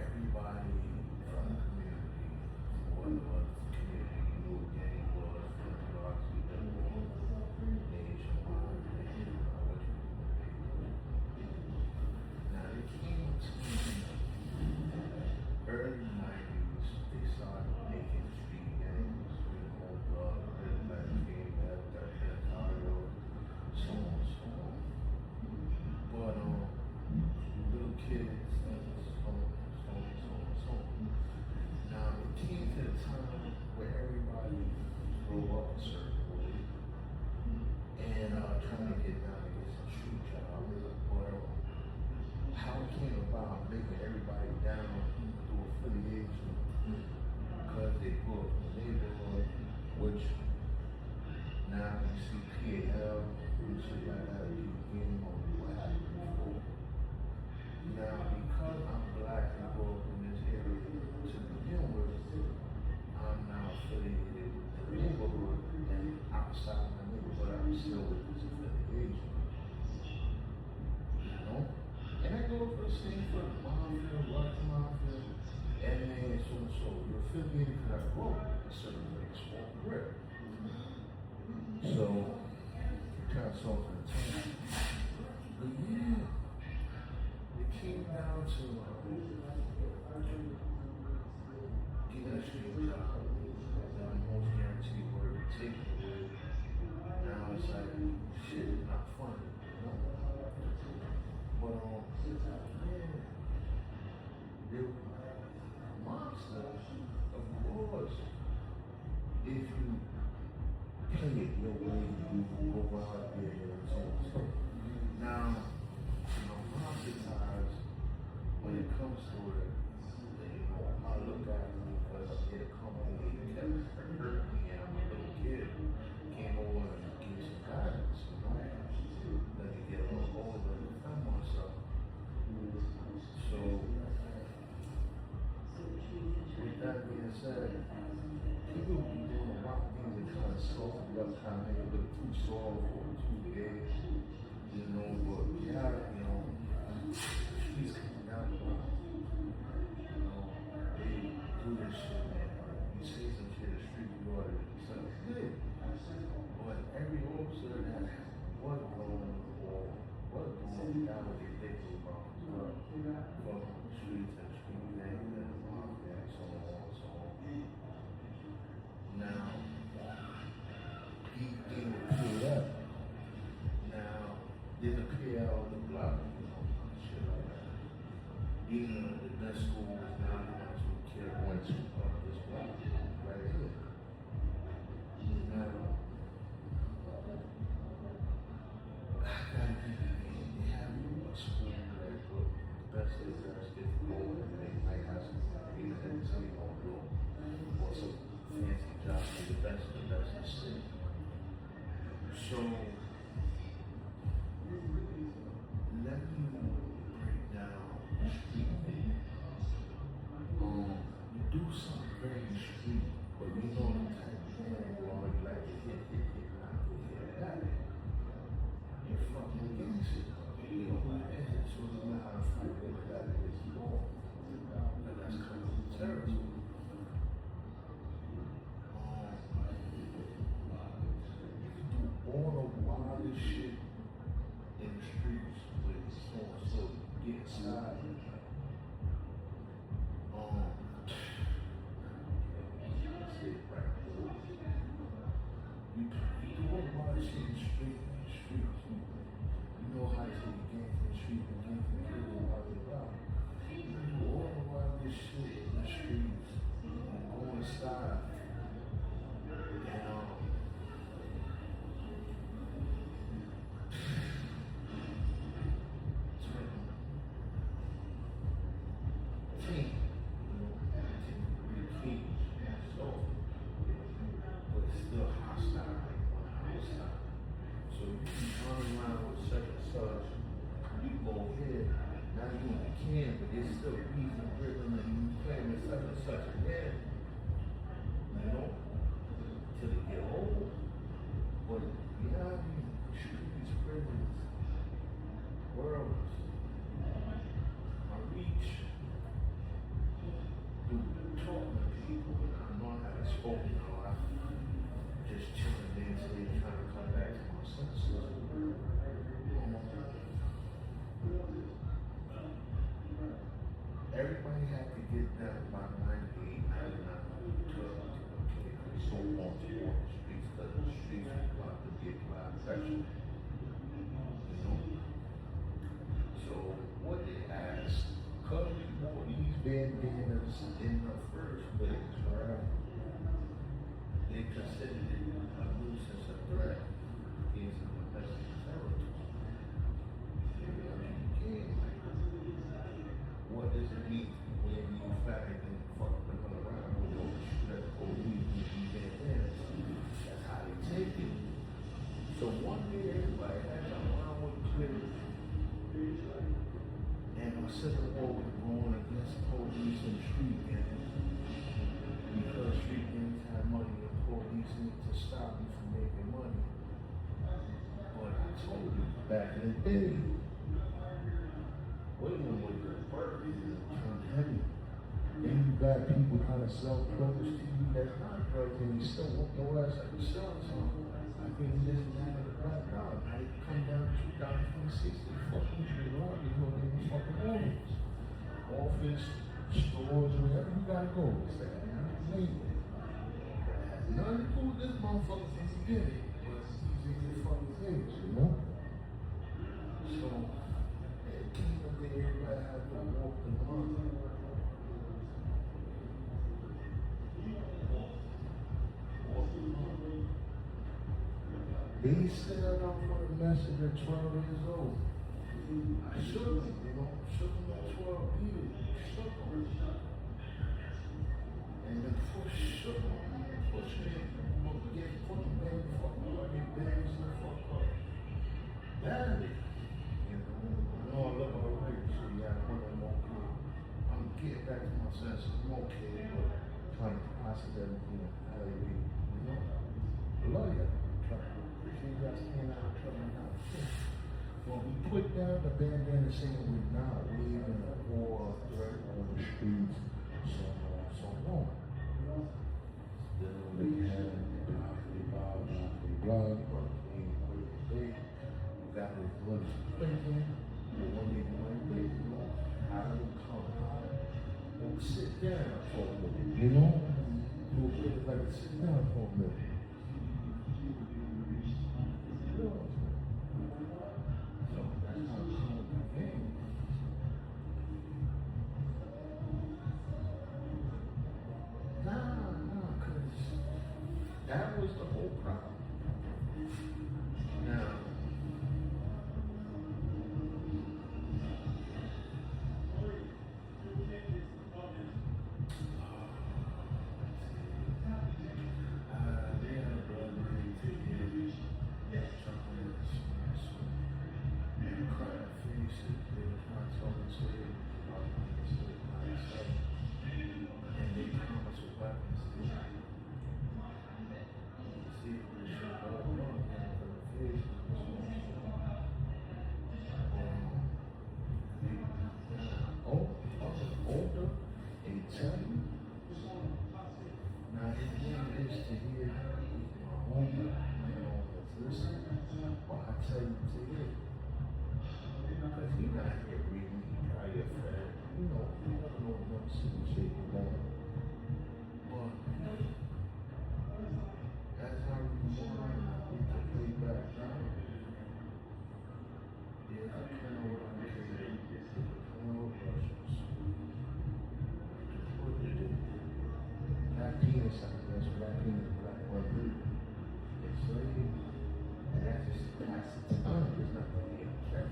Everybody from the community a time where everybody grew up a certain way and trying to get down to get some street job or how it came about making everybody down through affiliation because they grew up in the neighborhood, which now you see PAL and shit like that, you begin on what happened before. Now, because I'm black and grew up in this area to begin with, I'm now affiliated with the neighborhood, and outside the neighborhood, I'm still with this affiliation. You know? And that goes for the same for the mafia, Russian mafia, and so. You're affiliated because I grew up in a certain place, small grip. So, kind of something to tell. But yeah. It came down to getting a street job, the most guaranteed work, taking it away. Now it's like, shit is not funny, you know? But, yeah, there was monsters, of course. If you play it your way, you go out there and so. Now, oftentimes, when it comes to it, I look at it because I did a company that hurt me and I'm a little kid. Came over and gave me some guidance, you know? Let me get a little older and defend myself. So, with that being said, people be doing a lot of things that kind of soften up, kind of make it look too soft or too big, you know, but yeah, you know, he's coming down the line. You know, they do this shit, man. You say some shit in the street, you ought to do something good. But every officer that was going or was doing got what they think about from the streets and street gangs and mafia and so on and so on. Now, he would clear up. Now, there's a PL on the block, you know, shit like that. Even the best schools now, the ones who kid went to this block, right here. Now, I gotta think they have a school that look the best they get to go and they might have some either at the city hall or some fancy job for the best in the city. So, let me break down the street thing. You do something very street, but you know the type of man who always like to hit, knock, that. You're fucking against it. You don't like that, so you know how to fight with that is wrong. And that's kind of territory. You can do all the wildest shit in the streets with so get inside. You do all the wild shit in the streets. You know how to take a game from the street and game from the kid, blah, blah, blah. You do all the wildest shit in the streets and go inside. But it's still hostile. So you can run around with such and such, you go ahead, now you can, but it's still reason driven and you playing with such and such again. You know, till they get old. But yeah, these prisons, worlds, I reach through talking to people, and I know I haven't spoken a lot. Just chilling mentally, trying to come back to my senses. Everybody had to get down by 98, 99 to so on toward the streets, because the streets are about to get by pressure. You know? So what they asked, because we want these bandanas in the first place, right? back in the day, women with the burden become heavy. Then you got people trying to sell clothes to you that's not drugs, and you still whoop your ass like you're selling something. I think this is not a black dollar. Now they come down to $2.26, they fucking with you around, you know, they fucking office, stores, wherever you gotta go. It's like, label. Nothing to do with this motherfucker from the beginning, but he's in your fucking face, you know? So, it came up there, everybody had to walk the month. They set it up for the message at 12 years old. I shook them, you know, shook them at 12 years, shook them. And then shook them, push me, get put them back, fuck up, get bags and fuck up. Badly. You know, I know I look alright, so yeah, I'm okay. I'm getting back to my senses, I'm okay, but trying to process everything and how they be, you know? I love you. Appreciate you guys staying out of trouble now. Well, we put down the bandana saying we're not waving or threat on the streets, so on, so on. Then they had blah, you got this blood thinking, the one they want to you know, how do you come? Well, sit down for a minute, you know? You'll like sit down for a minute. That was the whole problem. Now, and they promised with weapons. Older, they tell you. Now, his name is to hear older, you know, listen. Well, I tell you to hear. Because he's not here reading, he's probably a friend. You know, you don't know what city shaking down. But that's how we can play back down. Yeah, I kind of want to say Russians. What they do? Black penis, I guess, black penis, black woman. They say, and that's just that's the time, it's not going to be okay.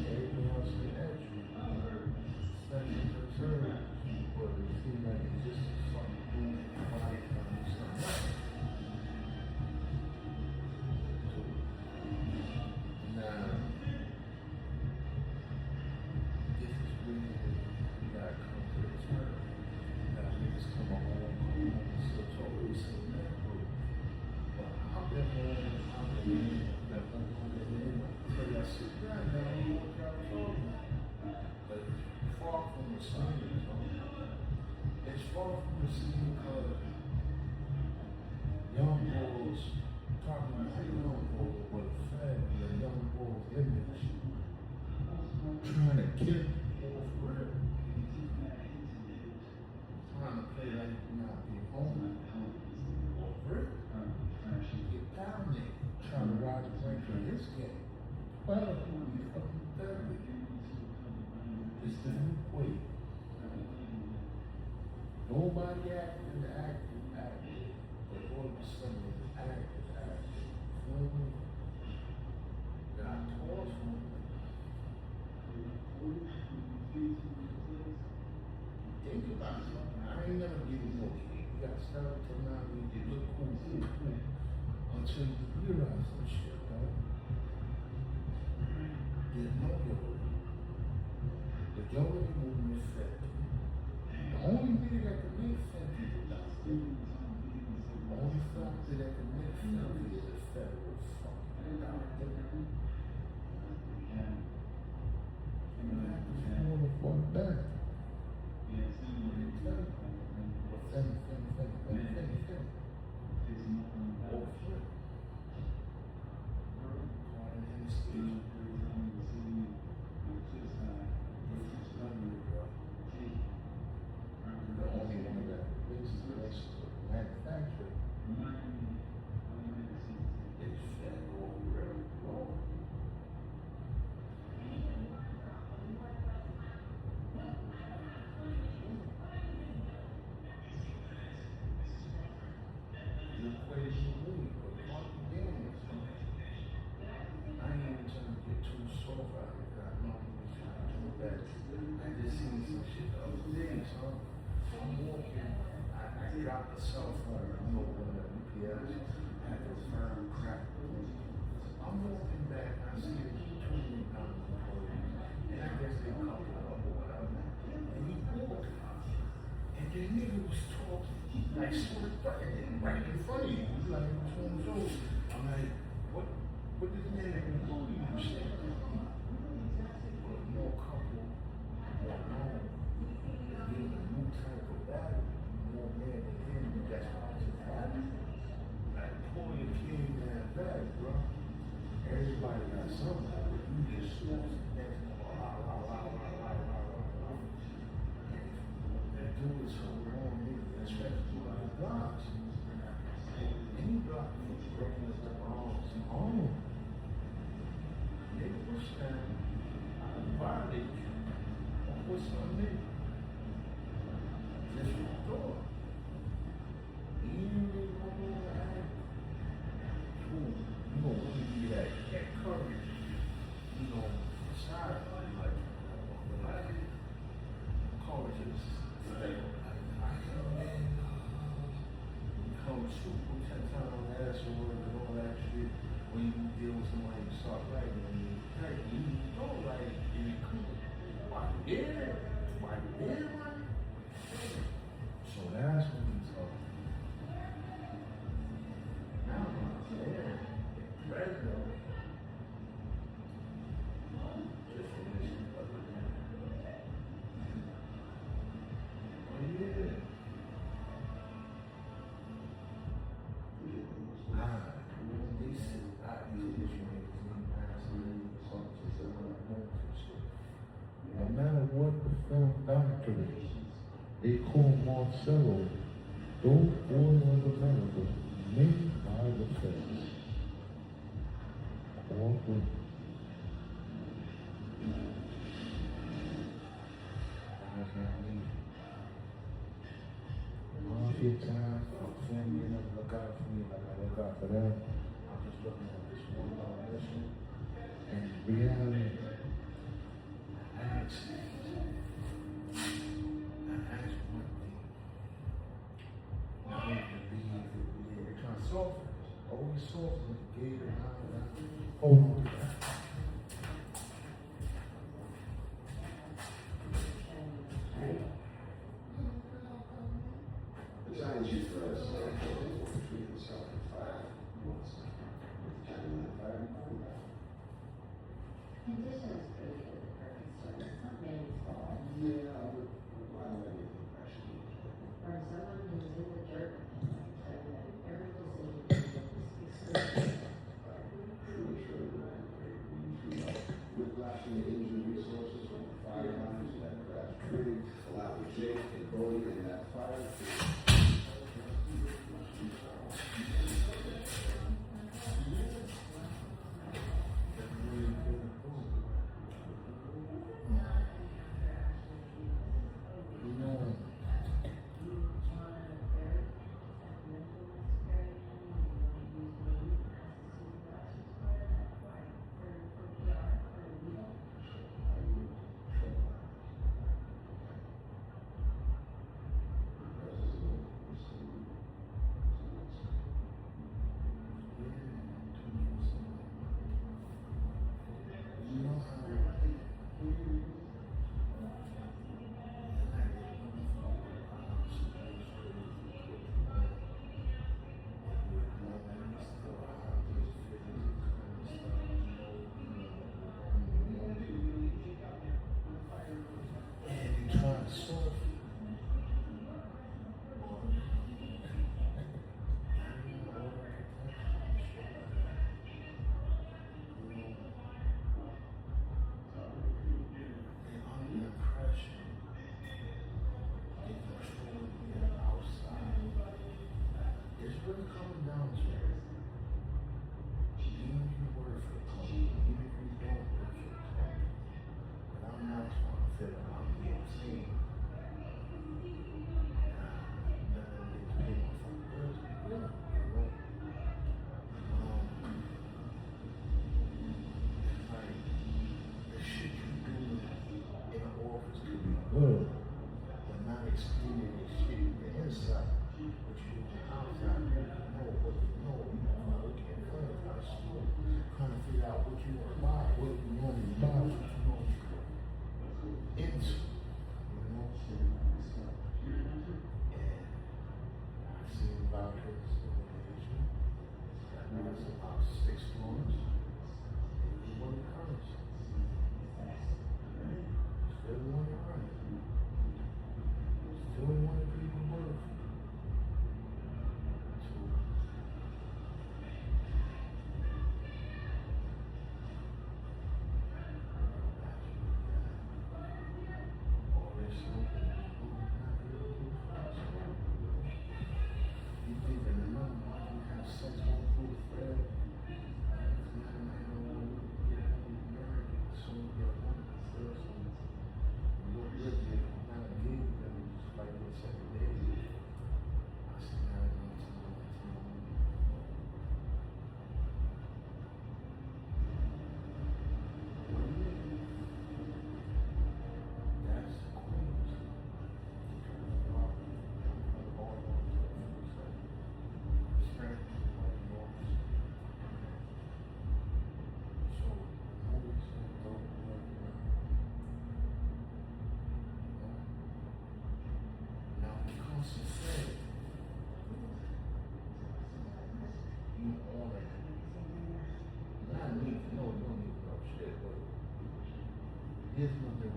Everything else is extra. Second or third, but it seems like it's just something body from something else. Now, this is really we gotta come to this world. Now, niggas come home, so it's always seen that group. But I've been home, that one woman, until I sit down, now I don't know what y'all talking about. But it's far from the same, you know? It's far from the same because young boys talking about young boys, but fed the young boys' image, trying to kill people for real. Trying to play like you're not be home. Or real. Get down there. Trying to ride the brink of this game. Well, you fucking dirty. It's the new way. Nobody acting, but all of a sudden it's acting. Got told from think about it. I ain't never getting no cake. You got started to now you look cool. Until you realize some shit, right? There's no yoga. The yoga movement is fed. The only thing that can make fed people die. The only factor that can make fed is a federal fucking Dropped the cell phone and I'm opening up UPS. Had this firm crack. I'm walking back and I see a $20 employee. And I guess they coupled up or whatever. And he walked. And the nigga was talking like sort of threatening right in front of you. He's like, what's on his own? I'm like, what does that employee you say? More couple, more known. They're getting a new type of battery. More man than him, that's why it's happening. Like, pull your king that back, bro. Everybody got something, but you just supposed to next to that dude is so wrong, nigga, especially with his blocks. Any block is breaking us the wrongs. Oh. Nigga, what's that? I violate you. What's on me? Just my door. You gonna give that courage. You know, side like call it just like I come super 10 times on the ass or and all that shit. When you deal with somebody you start writing and you don't write and you come. Why you there? Why you there, man? So that's when you talk. Now I'm there. President. Just finished. Oh yeah. They said I used to issue no matter what the film doctor is, they call Marcello, those boys of America, made by the feds. Walk with me. That's not me. Mafia time, for me, you never look out for me like I look out for them. I'm just looking at this one mission. And reality, I asked one thing. I didn't believe it. They're trying to soften it. Always soften it. Gave it out. Hold on to that. The challenge for us between yourself and fire was fire. Conditions created the perfect storm. It's not man's fault. Yeah, I don't have any impression. Or someone who's in the dirt said that every decision is exclusive. With blasting the engine resources from the fire lines that crash created, allowed the Jake and Brody in that fire.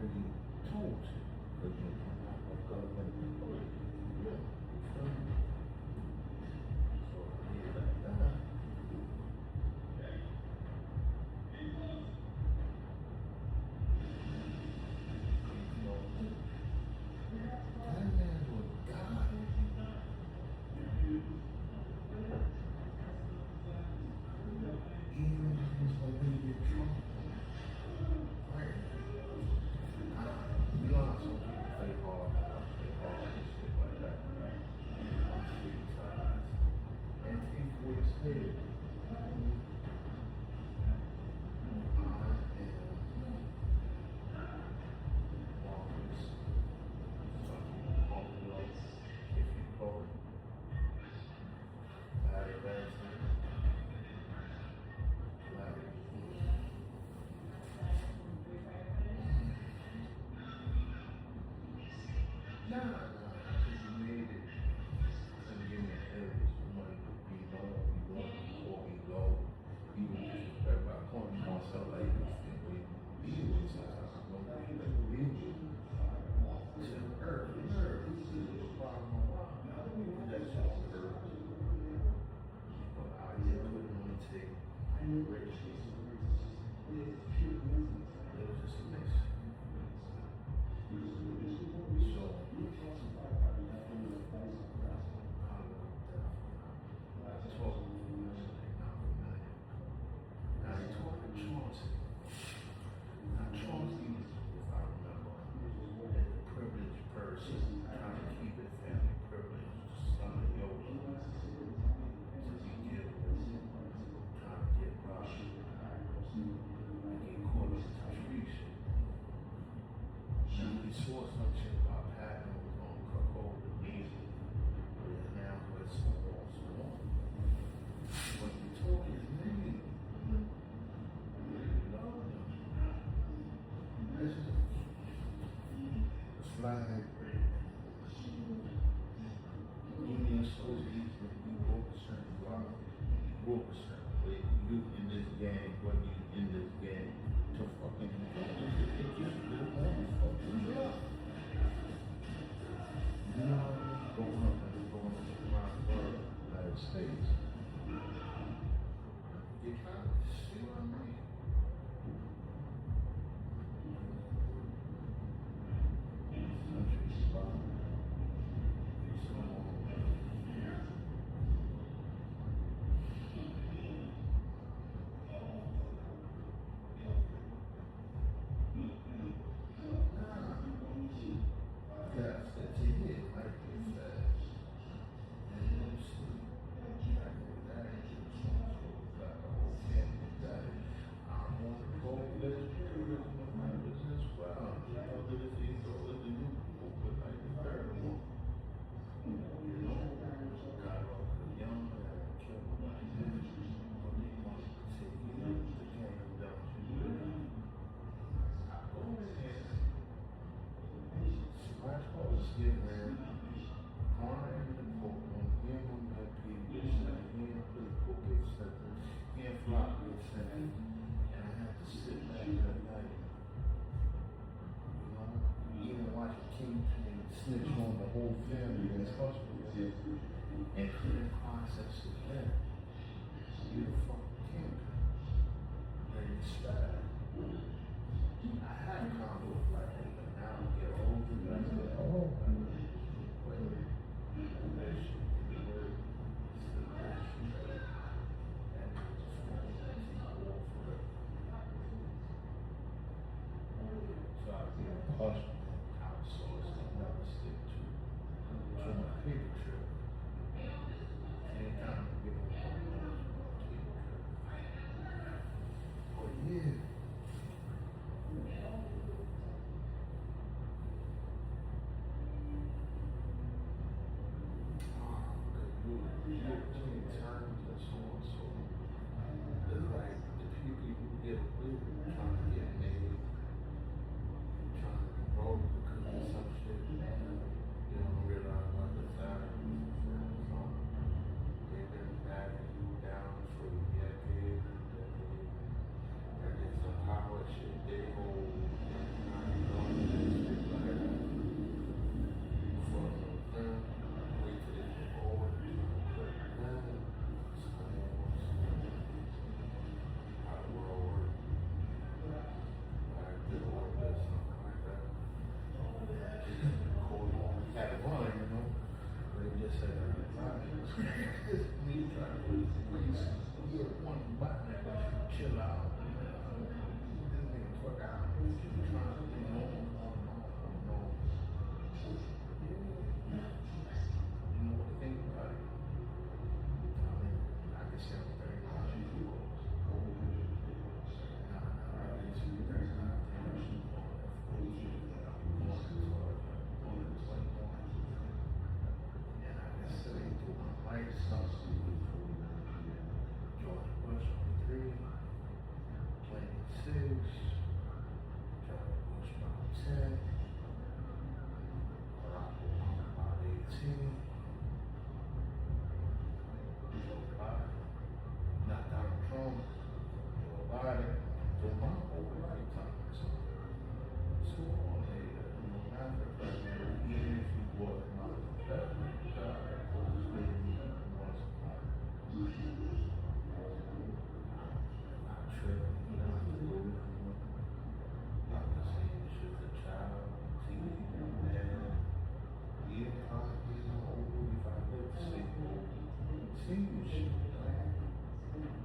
already told you. Because you're not going to go with the boy. Yeah. So, yeah, like that. That man was God. Even if he's a little bit drunk. Right. You know how some people play hard and shit like that. And think what it's said. Nah, because you made it. And give me a heritage. You want to be known, you want before we go. Even disrespect by calling Marcello Red. He was I'm going to be like, he was to the earth. This is a problem around. That's just the earth. But I did put it on the tape. Rich. It was just a mess. So, now he talked to Chauncey. Now Chauncey, if I remember, is a privileged person trying to keep it family privileged, son of Yoga, to be given, trying to get robbed, and get caught up in treason. Now he saw some shit about Patton was going to cook over the meeting, but now it's small. When you talk his name, this is a flag. Union associates, you walk a certain block, you walk a certain way. You in this gang, when you in this gang, to fucking you know, going up around the world, United States. You kind of see what I mean? Country's fine. So, yes, that's it, like you said. And you see, that ain't just like a whole family that I'm on the goal list members as well. You know, there's these all of the new people, but like the third one. You know, got off the young man, killed by this, but they want to take you the game down to you. I go in, scratch all the skin, man. Crying in the courtroom, him on that people get sent, him to the court get sent, him flop get sent, and I had to sit back that night. You know, even watching Kingpin snitch on the whole family that's hospital here, and couldn't process it then. You the fucking Kingpin. And it's bad. I had a convo like that, but now I get older and I say, oh, wait. That shit, the word, it's the best shit. And it's just one thing all forever. So I get a caution outsource and never stick to my paper trip. Anytime I get on my paper trip. But yeah. Times and so on, so it's like the people who get away with trying to get made, trying to be broke because of some shit, you don't realize what the time so they've been backing you down for decades and decades, and it's a power shit they hold, and get one button that lets you chill out. This nigga fuck out. He's just trying to be normal. You know what I think about it? I mean, I can say I'm 35 years old. I can say 35 years and I can say through my life something. George Bush on 3, Clinton 6, George Bush about 10, Barack Obama about 18, Joe Biden, not Donald Trump, Joe Biden, so my whole lifetime. So on after president, even if he was not the president, God, was maybe once upon not sure, not the rule. Not the same as just a child, teenager, man. Even if I get old, if I live to see senior shit, man. To be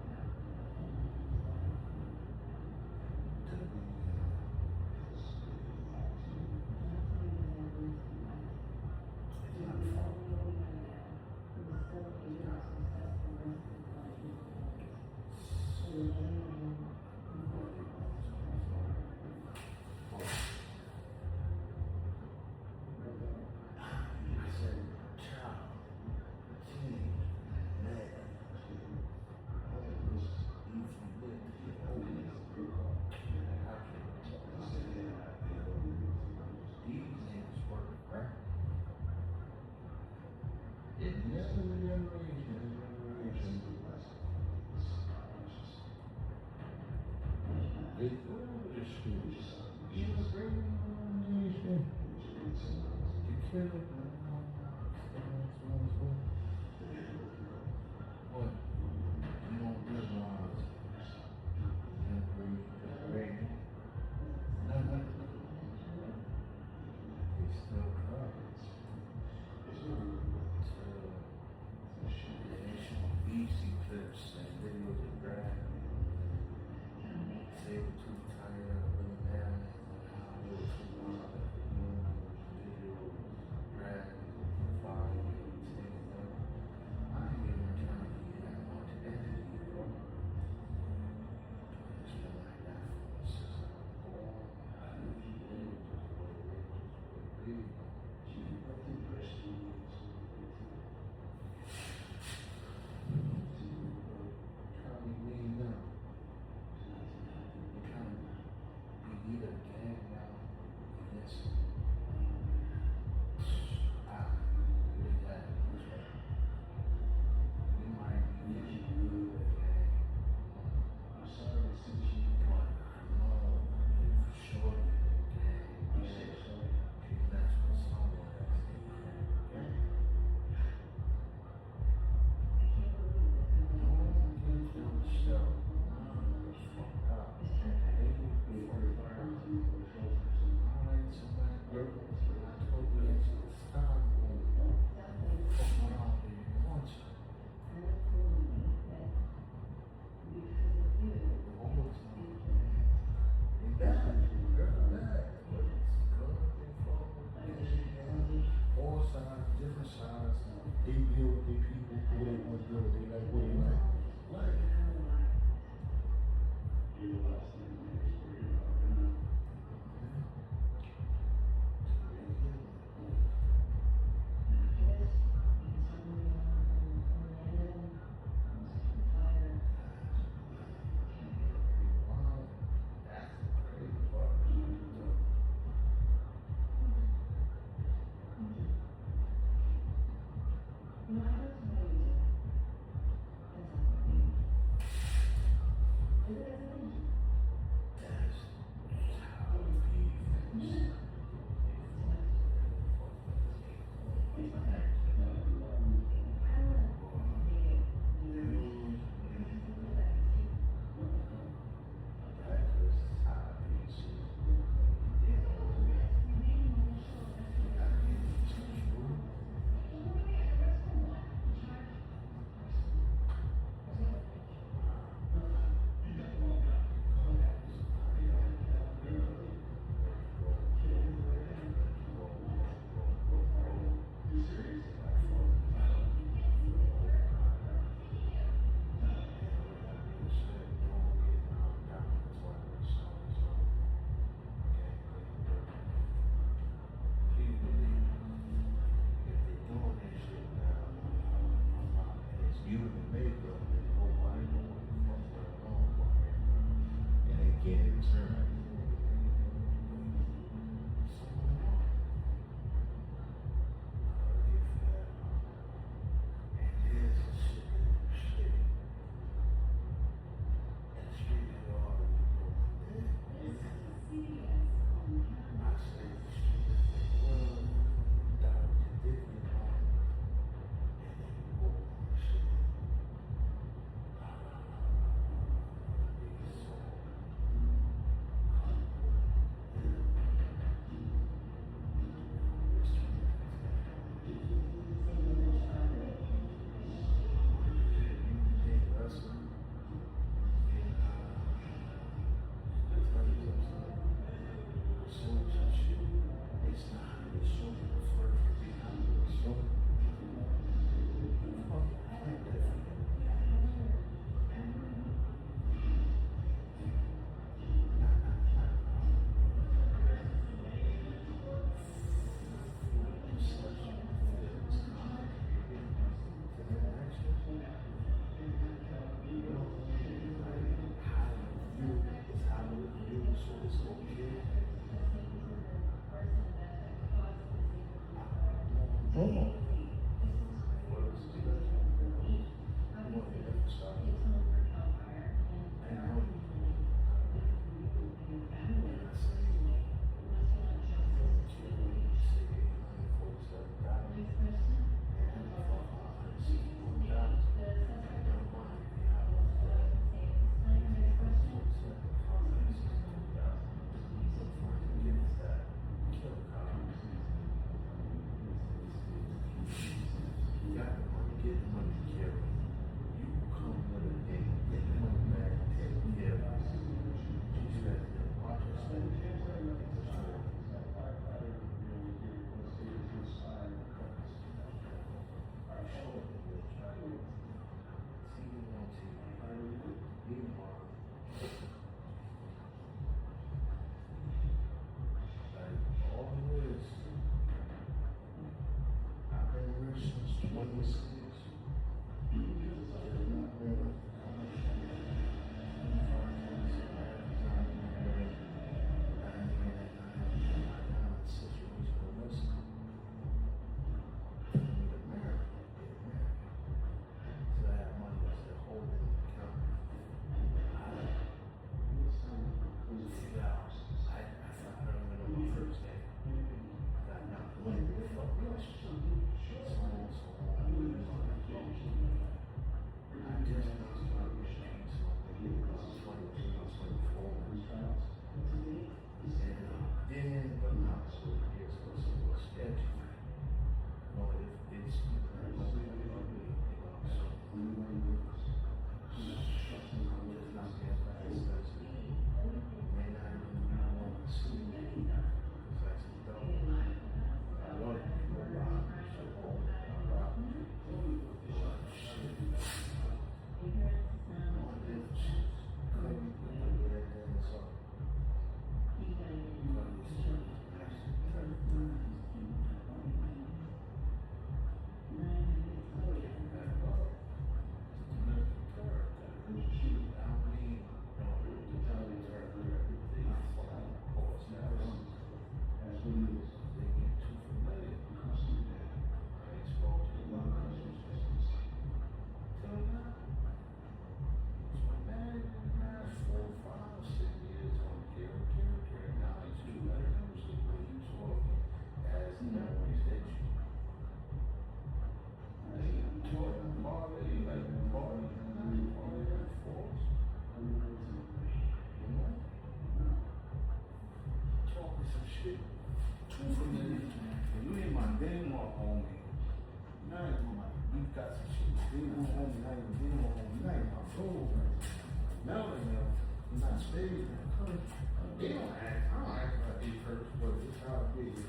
They don't ask. I don't ask about these first, but it's how it is.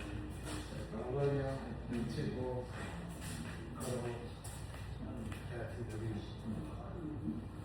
I love y'all. You tip off. Cut off. Pass it to these.